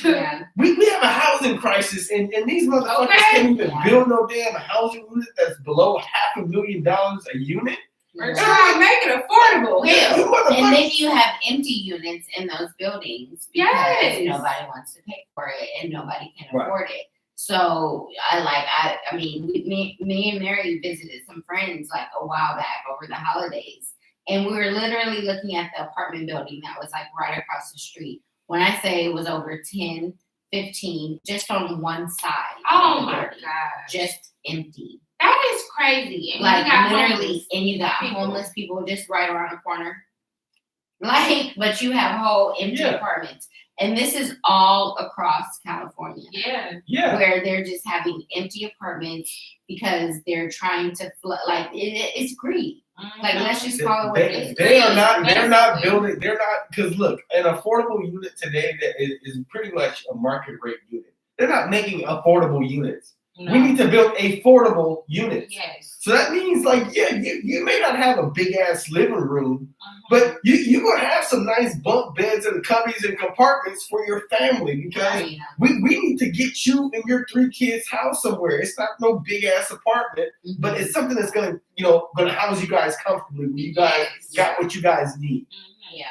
Yeah. We have a housing crisis and these motherfuckers can't even build no damn housing unit that's below $500,000 a unit. Or try to make it affordable. Hell. And then you have empty units in those buildings because nobody wants to pay for it and nobody can afford it. So I mean, me and Mary visited some friends like a while back over the holidays, and we were literally looking at the apartment building that was like right across the street. When I say it was over 10, 15, just on one side. Oh my God. Just empty. That is crazy. And like you got literally, and you got homeless people just right around the corner. Like, but you have whole empty apartments. And this is all across California. Yeah. Where they're just having empty apartments because they're trying to like it's greed. Like, let's just call it what it is. They're not building, because look, an affordable unit today that is pretty much a market rate unit. They're not making affordable units. No. We need to build affordable units. Yes. So that means, like, you may not have a big ass living room, but you're gonna have some nice bunk beds and cubbies and compartments for your family because we need to get you and your 3 kids' house somewhere. It's not no big ass apartment, but it's something that's gonna house you guys comfortably when you guys got what you guys need. Yeah.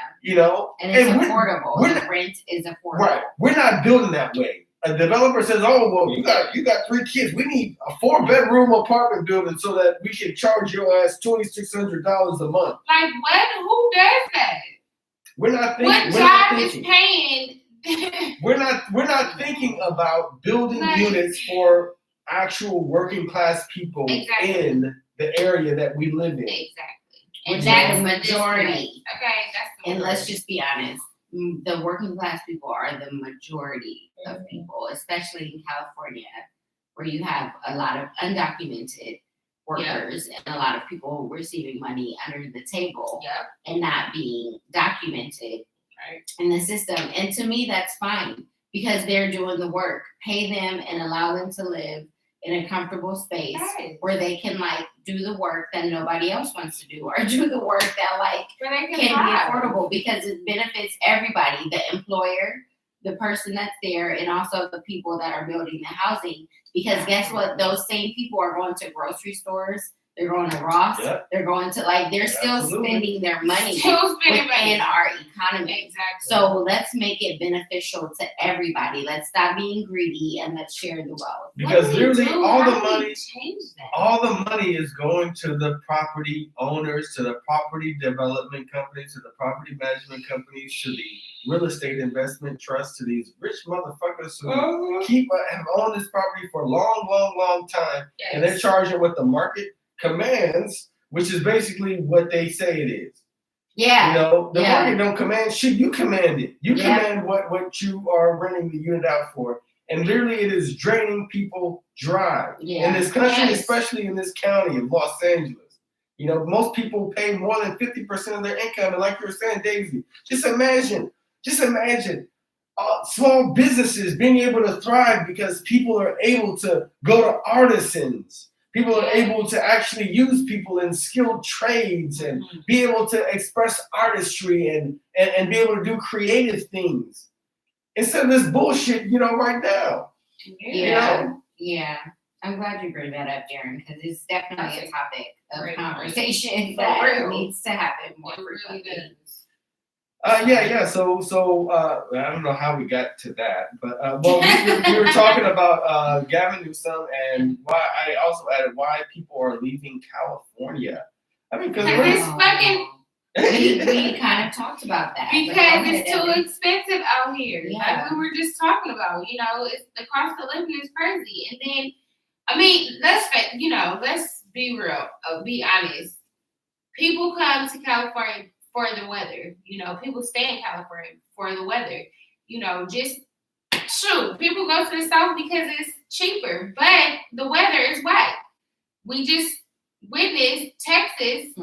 And it's affordable. The rent is affordable. Right. We're not building that way. A developer says, "Oh well, you got 3 kids. We need a 4-bedroom apartment building so that we can charge your ass $2,600 a month." Like what? Who does that? We're not thinking. What job is paying? We're not thinking about building units for actual working class people in the area that we live in. Exactly. And that's the majority. Okay, that's the and let's just be honest. The working class people are the majority of people, especially in California, where you have a lot of undocumented workers and a lot of people receiving money under the table and not being documented in the system. And to me, that's fine because they're doing the work. Pay them and allow them to live in a comfortable space where they can like do the work that nobody else wants to do or do the work that like can be affordable because it benefits everybody, the employer, the person that's there, and also the people that are building the housing. Because guess what? Those same people are going to grocery stores. They're going to Ross. They're going to they're still spending their money within our economy. Exactly. So let's make it beneficial to everybody. Let's stop being greedy and let's share the wealth. Because literally all the money is going to the property owners, to the property development companies, to the property management companies, to the real estate investment trusts, to these rich motherfuckers who have owned this property for a long time, and they're charging what the market commands, which is basically what they say it is. The market don't command shit. You command it. You command what you are renting the unit out for. And literally it is draining people dry. In this country, especially in this county of Los Angeles. Most people pay more than 50% of their income. And like you were saying, Daisy, just imagine small businesses being able to thrive because people are able to go to artisans. People are able to actually use people in skilled trades and be able to express artistry and be able to do creative things instead of this bullshit, right now. Yeah. I'm glad you bring that up, Darren, because it's definitely a topic of conversation that needs to happen more frequently. So I don't know how we got to that, but we were talking about Gavin Newsome and why I also added why people are leaving California. I mean, because it's fucking. We kind of talked about that because it's too expensive out here. Like we were just talking about, it's the cost of living is crazy, and then I mean, let's be real, be honest. People come to California for the weather, people stay in California for the weather, just shoot. People go to the South because it's cheaper, but the weather is whack. We just witnessed Texas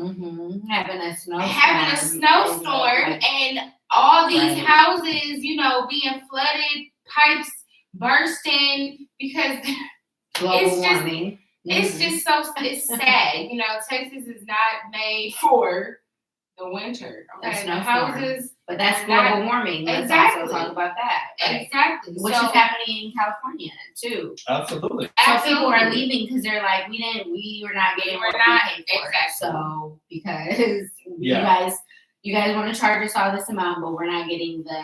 having a snowstorm, and all these Right. houses, you know, being flooded, pipes bursting because Global It's just- warming. it's just so it's sad. You know, Texas is not made for the winter. Okay, It's the no houses But that's Not- global warming. Let's Exactly. also talk about that. Right? exactly Which so, is happening in California too. Absolutely. So people are absolutely. leaving because they're like, we were not getting We're what not- we paid for. exactly. So because Yeah. you guys want to charge us all this amount, but we're not getting the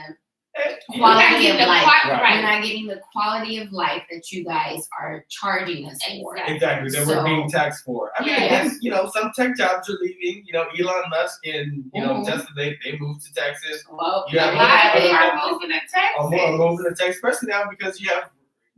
We're quality not getting of the life. Right. We're not getting the quality of life that you guys are charging us for. Exactly. Exactly, that So- we're being taxed for. I mean, Yeah. and, you know, some tech jobs are leaving. You know, Elon Musk and, you know, Mhm. Tesla, they moved to Texas. Well, Yeah, there A you lot have of it. people are moving to Texas. I'm moving to Texas, especially now because you have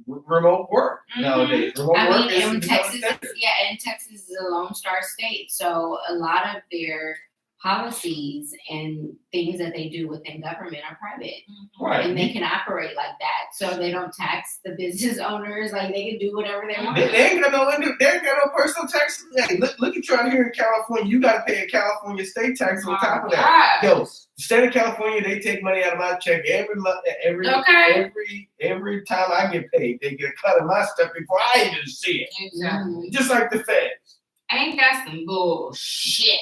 remote work Mhm. nowadays. Remote I work mean, is and becoming Texas, standard. and Texas is a Lone Star state, so a lot of their policies and things that they do within government are private, Right. and they can operate like that. So they don't tax the business owners; like they can do whatever they want. They ain't got no personal tax. Hey, look at you out here in California. You got to pay a California state tax on top of that. God. Yo, the state of California, they take money out of my check every month, Okay. every time I get paid. They get a cut of my stuff before I even see it. Exactly. Just like the Feds. Ain't that some bullshit?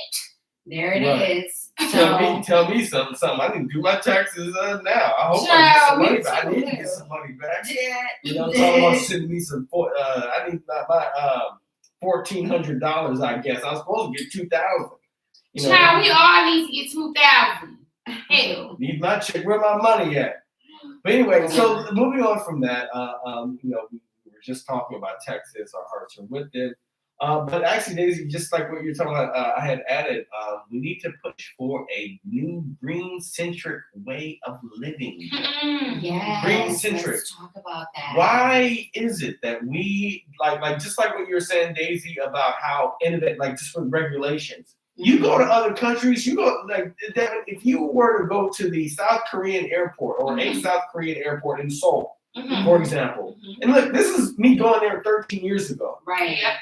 There it Right. is. So Tell me something. I need to do my taxes now. I hope I get Child, some money me back. I too. need to get some money back. yeah, You know, I'm talking about sending me some. I need my $1,400. I guess I was supposed to get $2,000. You know, Child, we all need to get 2,000. Hell. need my check. Where my money at? But anyway, so moving on from that, you know, we were just talking about Texas. Our hearts are with it. But actually, Daisy, just like what you're talking about, I had added, we need to push for a new green-centric way of living. yes. Green-centric. Let's talk about that. Why is it that we like just like what you were saying, Daisy, about how innovative, like just with regulations? You go to other countries, you go like Devin, if you were to go to the South Korean airport or a South Korean airport in Seoul, for example, and look, this is me going there 13 years ago. Right. Yep.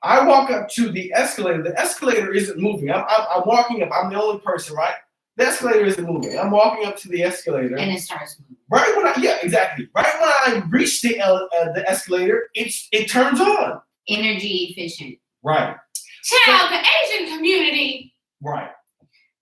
I walk up to the escalator. The escalator isn't moving. I'm walking up. I'm the only person, right? The escalator isn't moving. I'm walking up to the escalator. And it starts moving. Right when exactly. Right when I reach the escalator, it turns on. Energy efficient. Right. Child, the Asian community. Right.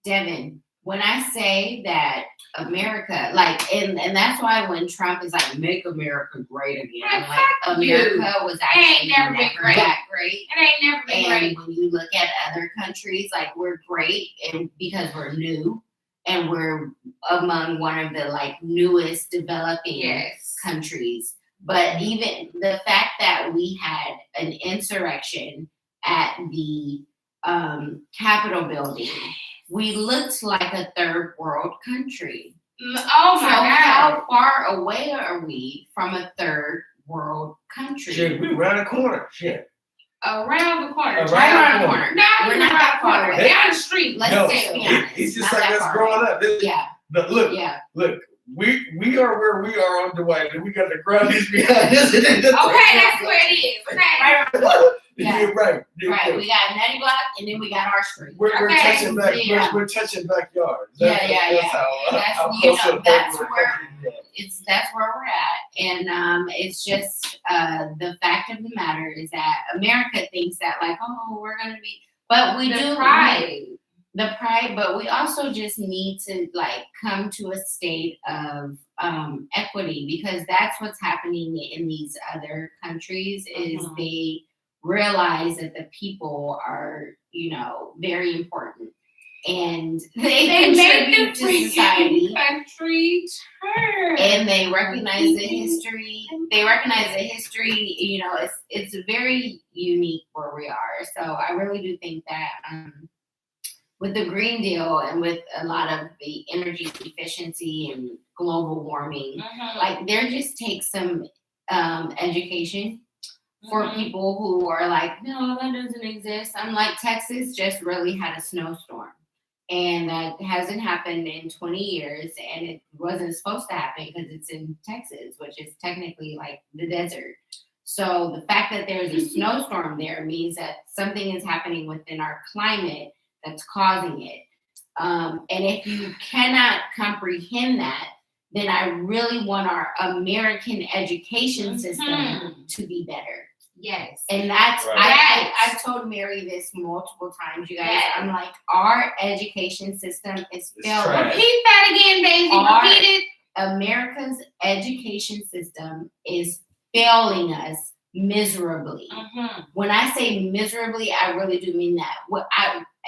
Devin, when I say that America, like, and that's why when Trump is like, make America great again, Like, like, fuck America was actually ain't never been great. that great. It ain't never been And great. when you look at other countries, like, we're great and because we're new and we're among one of the like newest developing Yes. countries. But even the fact that we had an insurrection at the Capitol building, we looked like a third world country. Oh So my God. how far away are we from a third world country? Shit, we around the corner. Shit. Around the corner. Around Right around the the corner. corner. Not We're even not around that the corner. far away. Down the street. Let's No, just be honest. it's just Not like that us far growing up. Yeah, But look, yeah. look, we are where we are on the way, and we got the Grundys behind us. Okay, that's where it is. Okay. Right around the corner. Yeah. You're right. Right. We got Nutty Block and then we got our street. We're Okay. touching back. Yeah. We're touching backyards. Yeah, That's yeah. how That's- how you close know, to the that's border where- we're touching. That's where we're at, and it's just the fact of the matter is that America thinks that like, oh, we're gonna be, but we The do pride. the pride, but we also just need to like come to a state of equity, because that's what's happening in these other countries is Mhm. they realize that the people are, you know, very important and they They contribute made the to society. freaking country turn. And they recognize the history. They recognize the history. You know, it's very unique where we are. So I really do think that with the Green Deal and with a lot of the energy efficiency and global warming, like there just takes some education for people who are like, no, that doesn't exist. I'm like, Texas just really had a snowstorm. And that hasn't happened in 20 years, and it wasn't supposed to happen because it's in Texas, which is technically like the desert. So the fact that there's a snowstorm there means that something is happening within our climate that's causing it. And if you cannot comprehend that, then I really want our American education system to be better. Yes. And that's, Right. I've told Mary this multiple times, you guys. Yes. I'm like, our education system is failing. trash. Repeat that again, Daisy. Repeat it. America's education system is failing us miserably. When I say miserably, I really do mean that.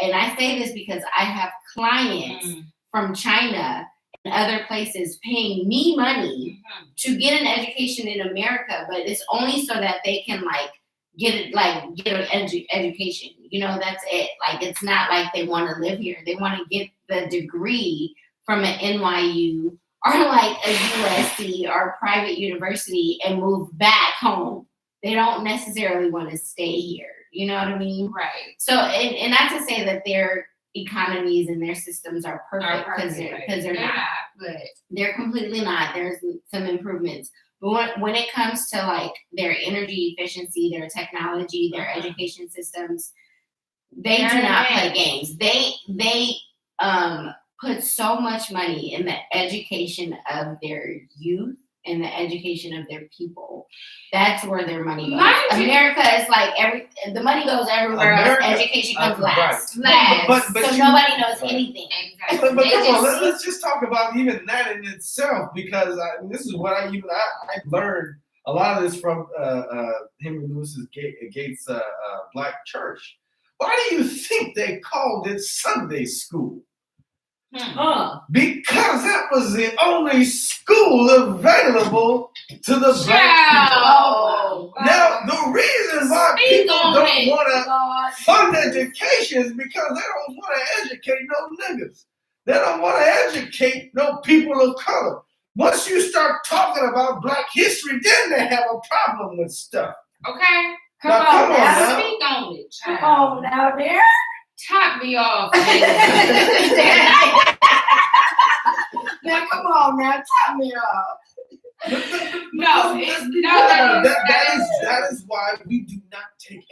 And I say this because I have clients from China and other places paying me money to get an education in America, but it's only so that they can get an education. You know, that's it. Like, it's not like they want to live here. They want to get the degree from an NYU or like a USC or a private university and move back home. They don't necessarily want to stay here. You know what I mean? Right. So, and not to say that their economies and their systems are perfect, because they're not. But They're completely not. There's some improvements. But when it comes to like their energy efficiency, their technology, their education systems, they do not play games. They put so much money in the education of their youth and the education of their people. That's where their money goes. America is like the money goes everywhere else. Education comes last. But so nobody knows anything. exactly. But come on, let's just talk about even that in itself, because this is what I learned a lot of this from Henry Lewis's Gates Black Church. Why do you think they called it Sunday school? Because that was the only school available to the black people. Now, the reason why people don't want to fund education is because they don't want to educate no niggas. They don't want to educate no people of color. Once you start talking about black history, then they have a problem with stuff. Okay. Come on now. Speak on it, child. Come on now, there. Top me off. Now, come on now, top me off. That is why we do not take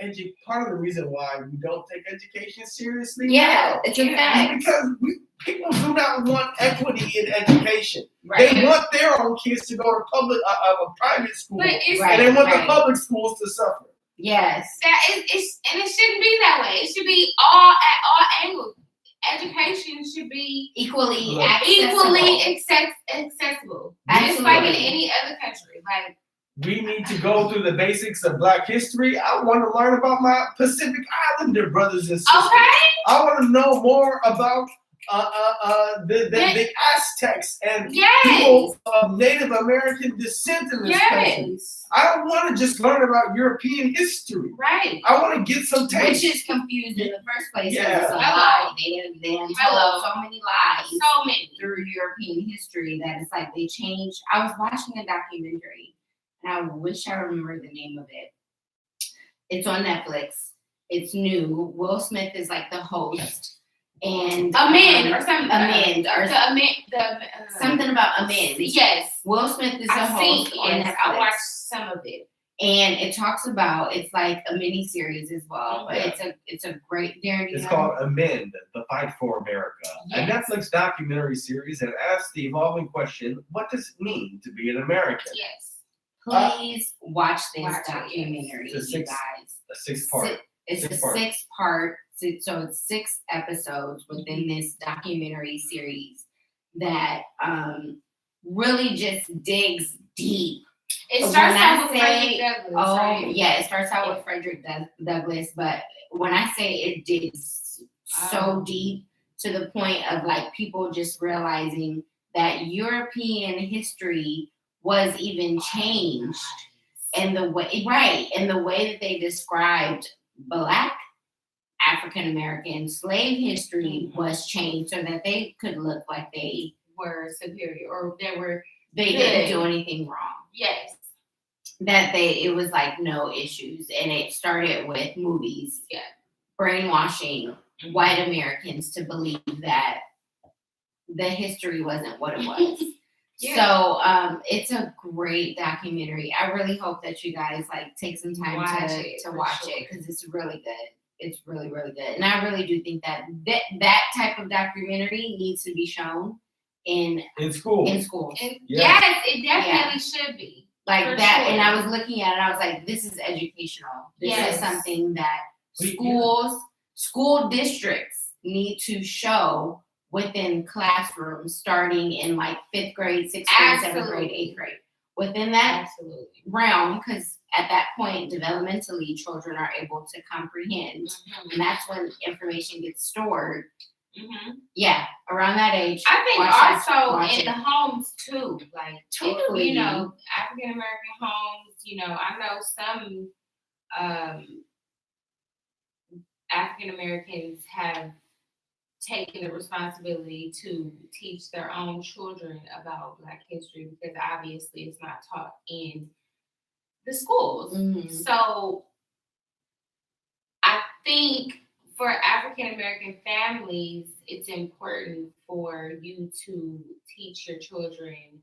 part of the reason why we don't take education seriously. Yeah, it's a fact. Because people do not want equity in education. Right. They want their own kids to go to a private school, and they want the public schools to suffer. Yes. And it shouldn't be that way. It should be all at all angles. Education should be equally accessible. Absolutely. Just like in any other country. Like, we need to go through the basics of Black history. I want to learn about my Pacific Islander brothers and sisters. okay. I want to know more about the Aztecs and people of Native American descent in this country. I don't want to just learn about European history. Right. I want to get some taste. Which is confused in the first place. Yeah. It's a lie. They told so many lies. So many. Through European history that it's like they changed. I was watching a documentary and I wish I remember the name of it. It's on Netflix. It's new. Will Smith is like the host. And Amend or something. Something about amend. Yes. Will Smith is the host on Netflix. I watched some of it. And it talks about, it's like a mini series as well, but it's a great. Darren, it's called Amend: The Fight for America, a Netflix documentary series that asks the evolving question: what does it mean to be an American? Yes. Please watch this documentary, you guys. A 6-part. It's a 6-part. So it's 6 episodes within this documentary series that really just digs deep. It starts out with Frederick Douglass. It starts out with Frederick Douglass, but when I say it digs so deep to the point of like people just realizing that European history was even changed, and the way that they described Black African American slave history was changed so that they could look like they were superior or they didn't do anything wrong. Yes. That it was like no issues. And it started with movies. Yeah. Brainwashing white Americans to believe that the history wasn't what it was. So it's a great documentary. I really hope that you guys like take some time to watch it because it's really good. it's really, really good. And I really do think that that type of documentary needs to be shown in school. In schools. Yes, it definitely should be. Like that, and I was looking at it, I was like, this is educational. This is something that school districts need to show within classrooms starting in like 5th grade, 6th grade, 7th grade, 8th grade. Within that realm, because at that point, developmentally, children are able to comprehend, and that's when information gets stored. Yeah, around that age. I think also in the homes too, like totally. You know, African American homes. You know, I know some African Americans have taken the responsibility to teach their own children about Black history because obviously it's not taught in the schools. So I think for African American families, it's important for you to teach your children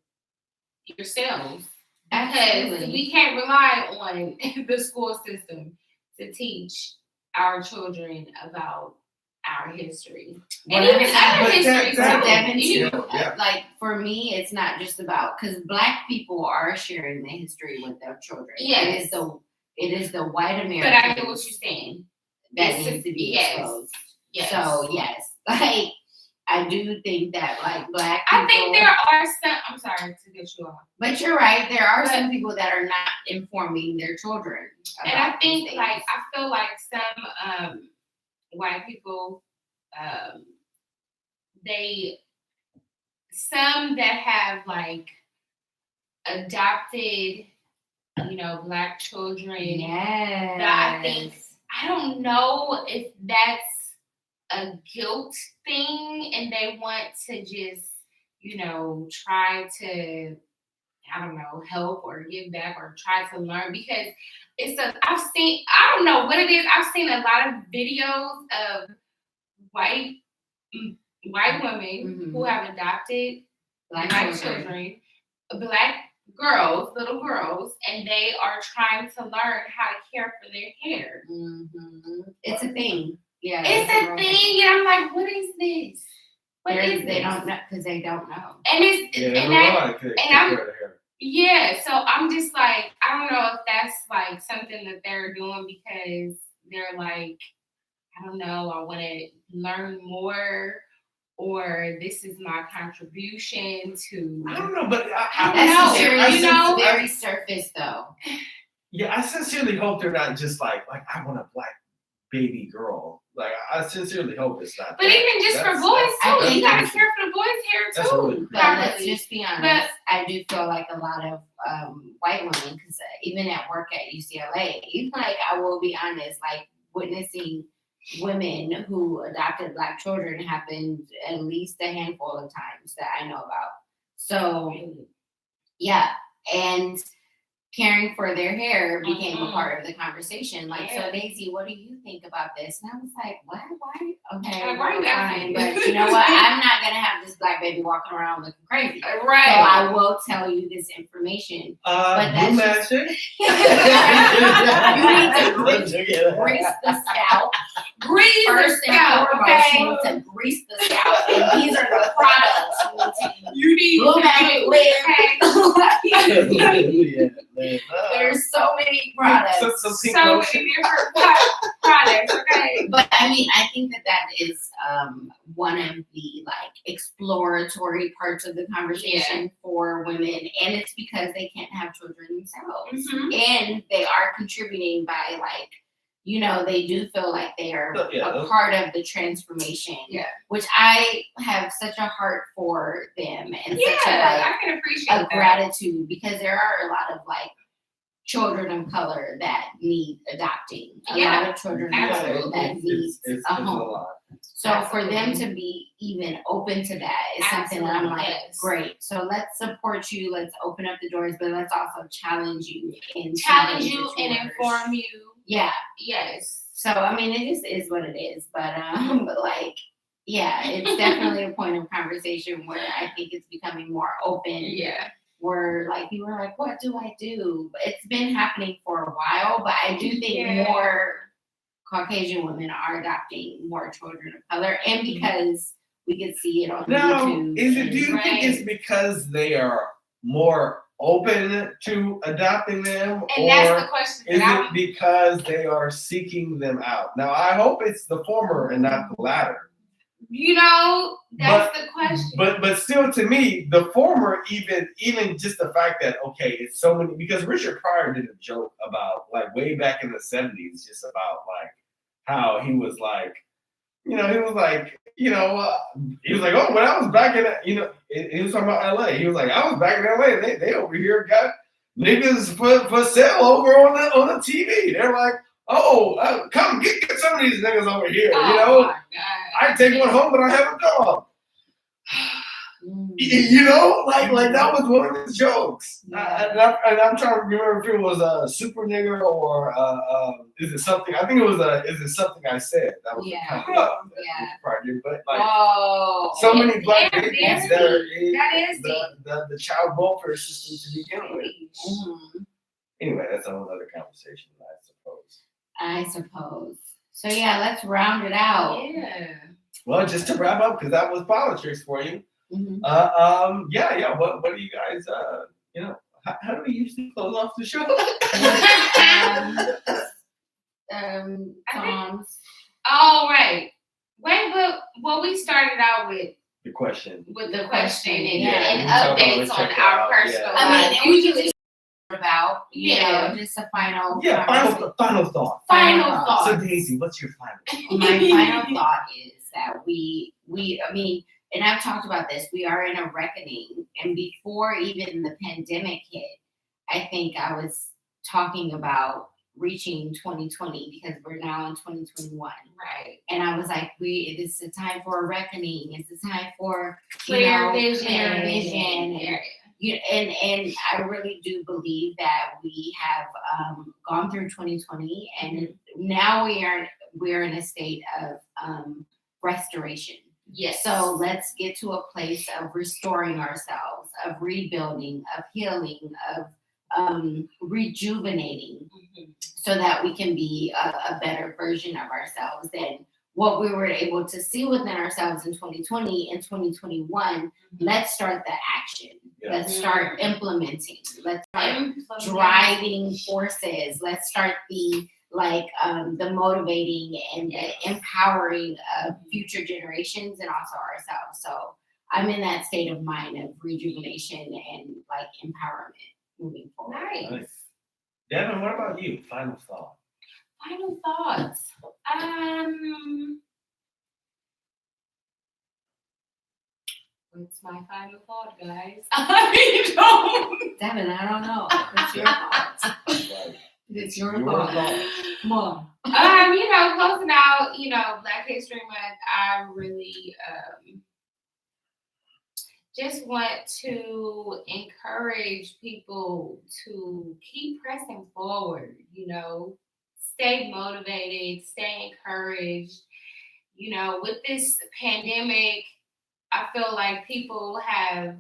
yourselves because we can't rely on the school system to teach our children about our history and even other history too. Like for me, it's not just about because Black people are sharing the history with their children. Yes, it is the white Americans. But I get what you're saying. That needs to be exposed. Yes. So like I do think that like Black people. I think there are some. I'm sorry to get you off, but you're right. There are some people that are not informing their children. And I think I feel like some white people, some that have like adopted, you know, Black children. Yes. That I think. I don't know if that's a guilt thing and they want to just, you know, try to, I don't know, help or give back or try to learn because I don't know what it is. I've seen a lot of videos of white women who have adopted Black children, Black girls, little girls, and they are trying to learn how to care for their hair. It's a thing. Yeah, it's a thing, and I'm like, what is this? They don't know because they don't know. And so I'm just like, I don't know if that's like something that they're doing because they're like, I don't know, I want to learn more. Or this is my contribution to. I don't know, but that's very surface though. Yeah, I sincerely hope they're not just like I want a Black baby girl. Like I sincerely hope it's not. But even just for boys too, you gotta care for the boys' hair too. But let's just be honest. I do feel like a lot of white women, because even at work at UCLA, like I will be honest, like witnessing women who adopted Black children happened at least a handful of times that I know about. So, yeah, and caring for their hair became a part of the conversation. Like, so Daisy, what do you think about this? And I was like, what? Why? Okay, why are you asking? But you know what? I'm not gonna have this Black baby walking around looking crazy. Right. So I will tell you this information. But that's magic. You need to grease the scalp. Grease the scalp. You need to grease the scalp. And these are the products you need. Blue Magic Lip. There's so many products. So many different products, okay? But I mean, I think that is one of the like exploratory parts of the conversation for women, and it's because they can't have children themselves, and they are contributing by like, you know, they do feel like they are a part of the transformation, which I have such a heart for them and such I can appreciate gratitude, because there are a lot of like children of color that need adopting, a lot of children of color that need a home. So for them to be even open to that is something that I'm like, great. So let's support you. Let's open up the doors, but let's also challenge you and inform you. Yeah. Yes. So I mean, it just is what it is. But like, yeah, it's definitely a point of conversation where I think it's becoming more open. Yeah. Where like people are like, what do I do? It's been happening for a while, but I do think more Caucasian women are adopting more children of color, and because we can see it on Now, YouTube. do you think it's because they are more open to adopting them, And or that's the question. is it because they are seeking them out? Now, I hope it's the former and not the latter. You know, that's the question. But still, to me, the former, even just the fact that, okay, it's so many, because Richard Pryor did a joke about, like, way back in the 70s, just about, like, how he was like, he was like, oh, when I was back in, he was talking about LA. He was like, I was back in LA, and they over here got niggas for sale over on the TV. They're like, oh, come get some of these niggas over here. Oh my God. I take one home, but I have a dog. Like that was one of his jokes. Yeah. And I'm trying to remember if it was a super nigger or is it something? I think it was is it something I said? That was Yeah. kind of project, but like so many black babies that are the child welfare system to begin with. Mm-hmm. Anyway, that's another conversation, I suppose. So yeah, let's round it out. Yeah. Well, just to wrap up, because that was politics for you. Mm-hmm. Yeah. What do you guys? How do we usually close off the show? Songs. All right. Wait, but we started out with the question. With the question and Yeah. updates on our personal lives. I mean, and we can just about Yeah. just a final. Yeah, final thought. Final thought. So Daisy, what's your final? My final thought is that we I mean, and I've talked about this, we are in a reckoning. And before even the pandemic hit, I think I was talking about reaching 2020 because we're now in 2021. Right. And I was like, it's a time for a reckoning. It's a time for clear vision. And I really do believe that we have gone through 2020 and now we're in a state of restoration. Yes. So let's get to a place of restoring ourselves, of rebuilding, of healing, of rejuvenating, so that we can be a better version of ourselves than what we were able to see within ourselves in 2020 and 2021. Let's start the action. Yeah. Let's start implementing. Let's start driving forces. Let's start the motivating and the empowering of future generations and also ourselves. So I'm in that state of mind of rejuvenation and like empowerment moving forward. Nice. Devin, what about you? Final thought. Final thoughts. What's my final thought, guys? I don't. Devin, I don't know. It's your thoughts. Right. It's your thoughts. Come on. Closing out, Black History Month, I really just want to encourage people to keep pressing forward, stay motivated, stay encouraged. With this pandemic, I feel like people have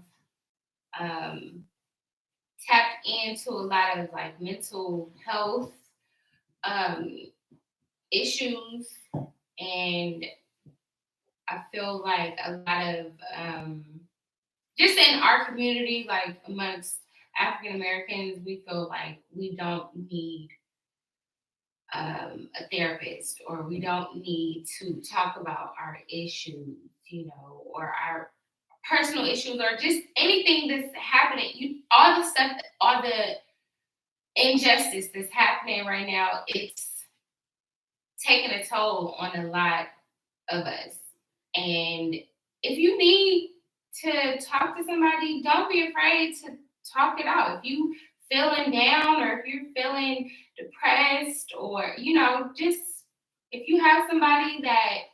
tapped into a lot of like mental health issues, and I feel like a lot of just in our community, like amongst African Americans, we feel like we don't need a therapist, or we don't need to talk about our issues, or our personal issues, or just anything that's happening. All the injustice that's happening right now, it's taking a toll on a lot of us. And if you need to talk to somebody, don't be afraid to talk it out. If you feeling down, or if you're feeling depressed, or just if you have somebody that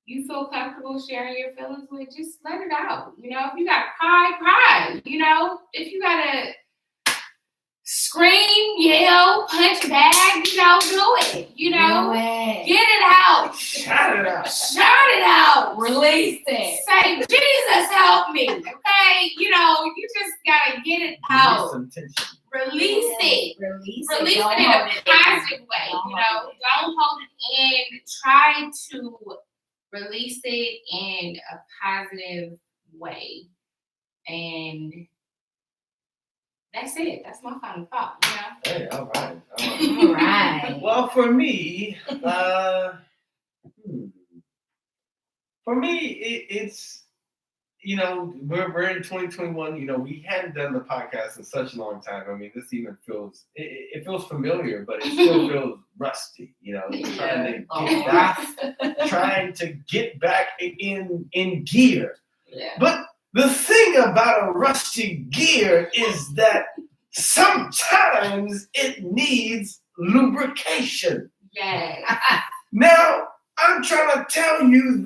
you feel comfortable sharing your feelings with, just let it out. If you gotta cry. If you gotta scream, yell, punch bag, do it. Get it out. Shout it out. Shout it out. Release it. Say, Jesus, help me. Okay? You just gotta get it out. Some tension. release it. Release Release Don't it in hold a it positive in. way. Don't You know, hold it don't hold it in. Try to release it in a positive way. And that's it. That's my final thought, you know? Hey, all right. All right. Well, for me, it's, you know, we're in 2021. You know, we hadn't done the podcast in such a long time. I mean, this even feels it feels familiar, but it still feels rusty. You know, trying to get back in gear. Yeah. But the thing about a rusty gear is that sometimes it needs lubrication. Yes. Now, I'm trying to tell you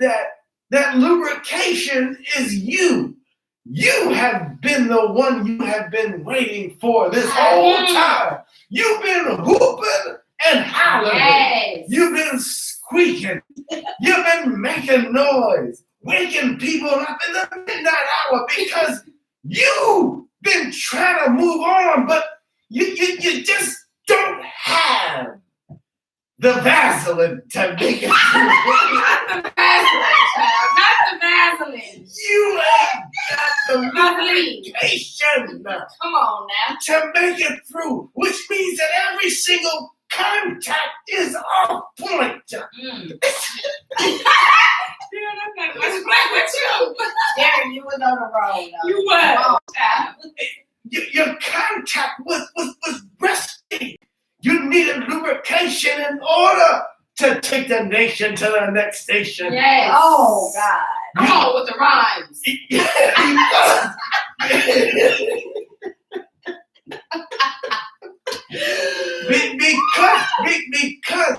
that lubrication is you. You have been the one you have been waiting for this whole time. You've been hooping and hollering. Yes. You've been squeaking. You've been making noise, waking people up in the midnight hour because you've been trying to move on, but you just don't have the Vaseline to make it Not the Vaseline, child. Not the Vaseline. You ain't got the Vaseline. lubrication Come on now. to make it through, which means that every single contact is off point. What's wrong with you? Darren, you was on the road. Though. You was. Your contact was rusty. You needed lubrication in order to take the nation to the next station. Yes. Oh God. Come on with the rhymes. because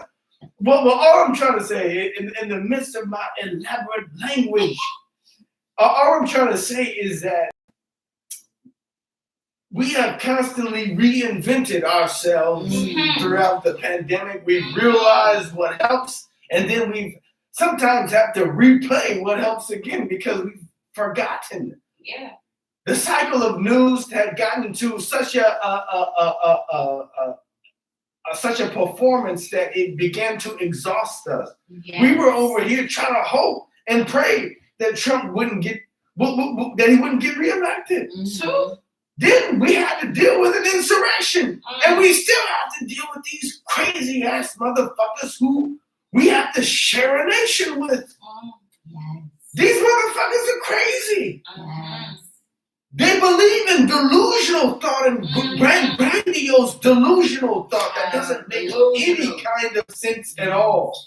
well, all I'm trying to say in the midst of my elaborate language, all I'm trying to say is that we have constantly reinvented ourselves throughout the pandemic. We've realized what helps, and then we've sometimes have to replay what helps again because we've forgotten. Yeah. The cycle of news had gotten into such such a performance that it began to exhaust us. Yes. We were over here trying to hope and pray that Trump wouldn't get that he wouldn't get reelected. True. Then we had to deal with an insurrection, and we still have to deal with these crazy ass motherfuckers who we have to share a nation with. Yes. These motherfuckers are crazy. Yes. They believe in delusional thought and grandiose delusional thought that doesn't make any kind of sense at all.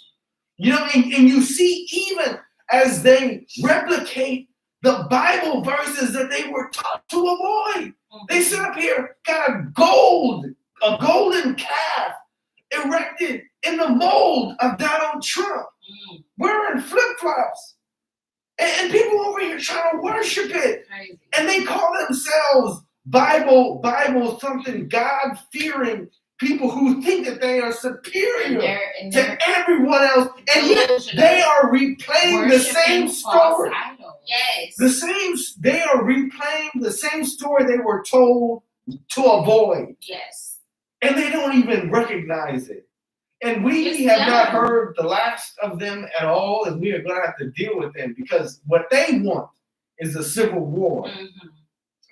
You know, and you see even as they replicate the Bible verses that they were taught to avoid. They sit up here, got a golden calf erected in the mold of Donald Trump, wearing flip-flops. And people over here trying to worship it. Crazy. And they call themselves Bible something, God-fearing people who think that they are superior to everyone else. And yet they are replaying the same story. Yes. They are replaying the same story they were told to avoid. Yes. And they don't even recognize it. And we have not heard the last of them at all, and we are going to have to deal with them because what they want is a civil war.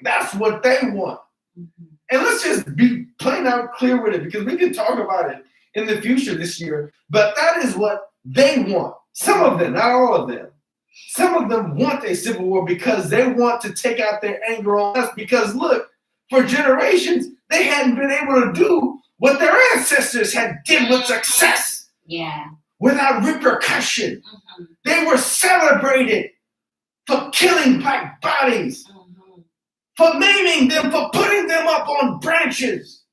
That's what they want. And let's just be plain out clear with it because we can talk about it in the future this year, but that is what they want. Some of them, not all of them. Some of them want a civil war because they want to take out their anger on us because, look, for generations, they hadn't been able to do what their ancestors had did with success. Yeah. Without repercussion. They were celebrated for killing black bodies, for maiming them, for putting them up on branches.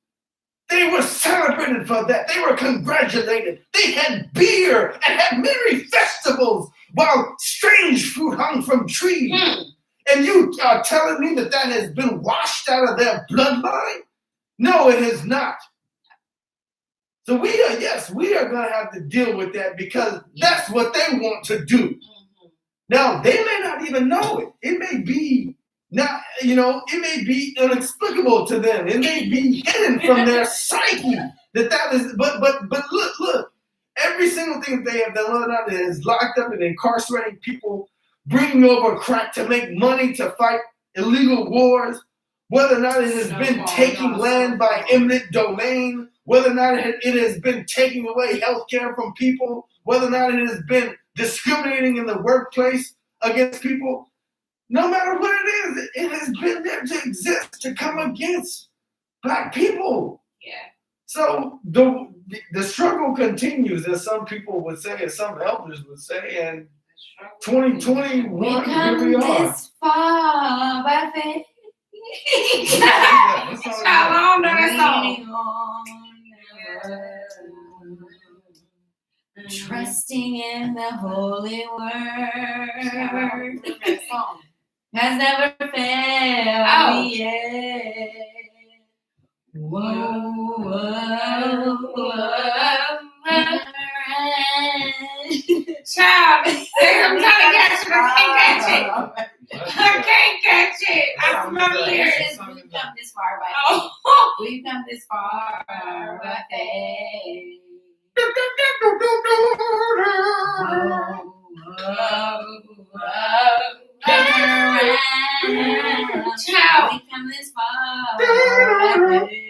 They were celebrated for that. They were congratulated. They had beer and had merry festivals while strange fruit hung from trees. And you are telling me that has been washed out of their bloodline? No, it has not. So we are going to have to deal with that because that's what they want to do. Now, they may not even know it. It may be Now, it may be inexplicable to them. It may be hidden from their psyche that is. But look. Every single thing that they have done, whether or not it is locked up and incarcerating people, bringing over crack to make money to fight illegal wars, whether or not it has been taking land by eminent domain, whether or not it has been taking away health care from people, whether or not it has been discriminating in the workplace against people, no matter what it is, it has been there to exist, to come against Black people. Yeah. So the struggle continues, as some people would say, as some elders would say, and 2021, we come here we are. this far by faith. I don't know that song. Trusting in the holy word has never failed me yet. Whoa. Child, I'm trying to catch it. I can't catch it. I remember lyrics. We've come this far by faith. We've come this far by faith. Child. We've come this far by faith.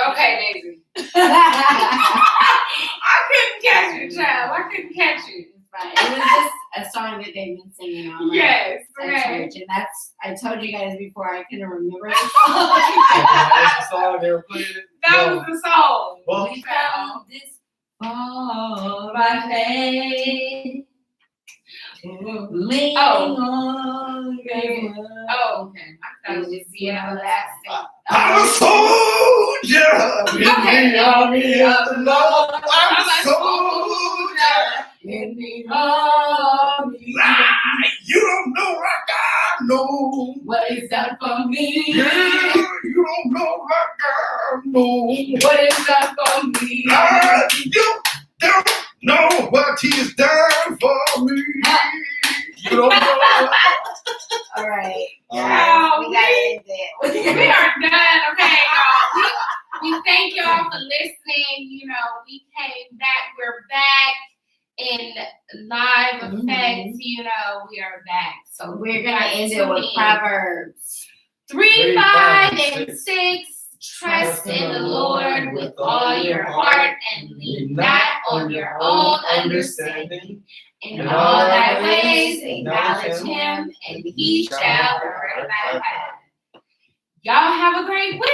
Okay, Daisy. I couldn't catch it, child. I couldn't catch it. Right. It was just a song that they've been singing on Yes. at Okay. church, and I told you guys before I couldn't remember the That's the song they were playing. That was the song. Well, We found this far by faith. Leaning on your word. Oh, okay. I thought it was just the everlasting. I'm a soldier in the army of the Lord. I'm a soldier In the army, You don't know like I know. what is done for me? Yeah, you don't know like I know. What is done for me? You don't know what he's done for me. You don't know. All right. Wow, We gotta end it. We are done, okay, y'all. We thank y'all for listening. We came back. We're back in live effect. We are back. So We're gonna end it with Proverbs 3, 5, and 6. Trust in the Lord with all your heart and lean not on your own understanding. In all thy ways acknowledge him, and he shall direct thy path. Y'all have a great week.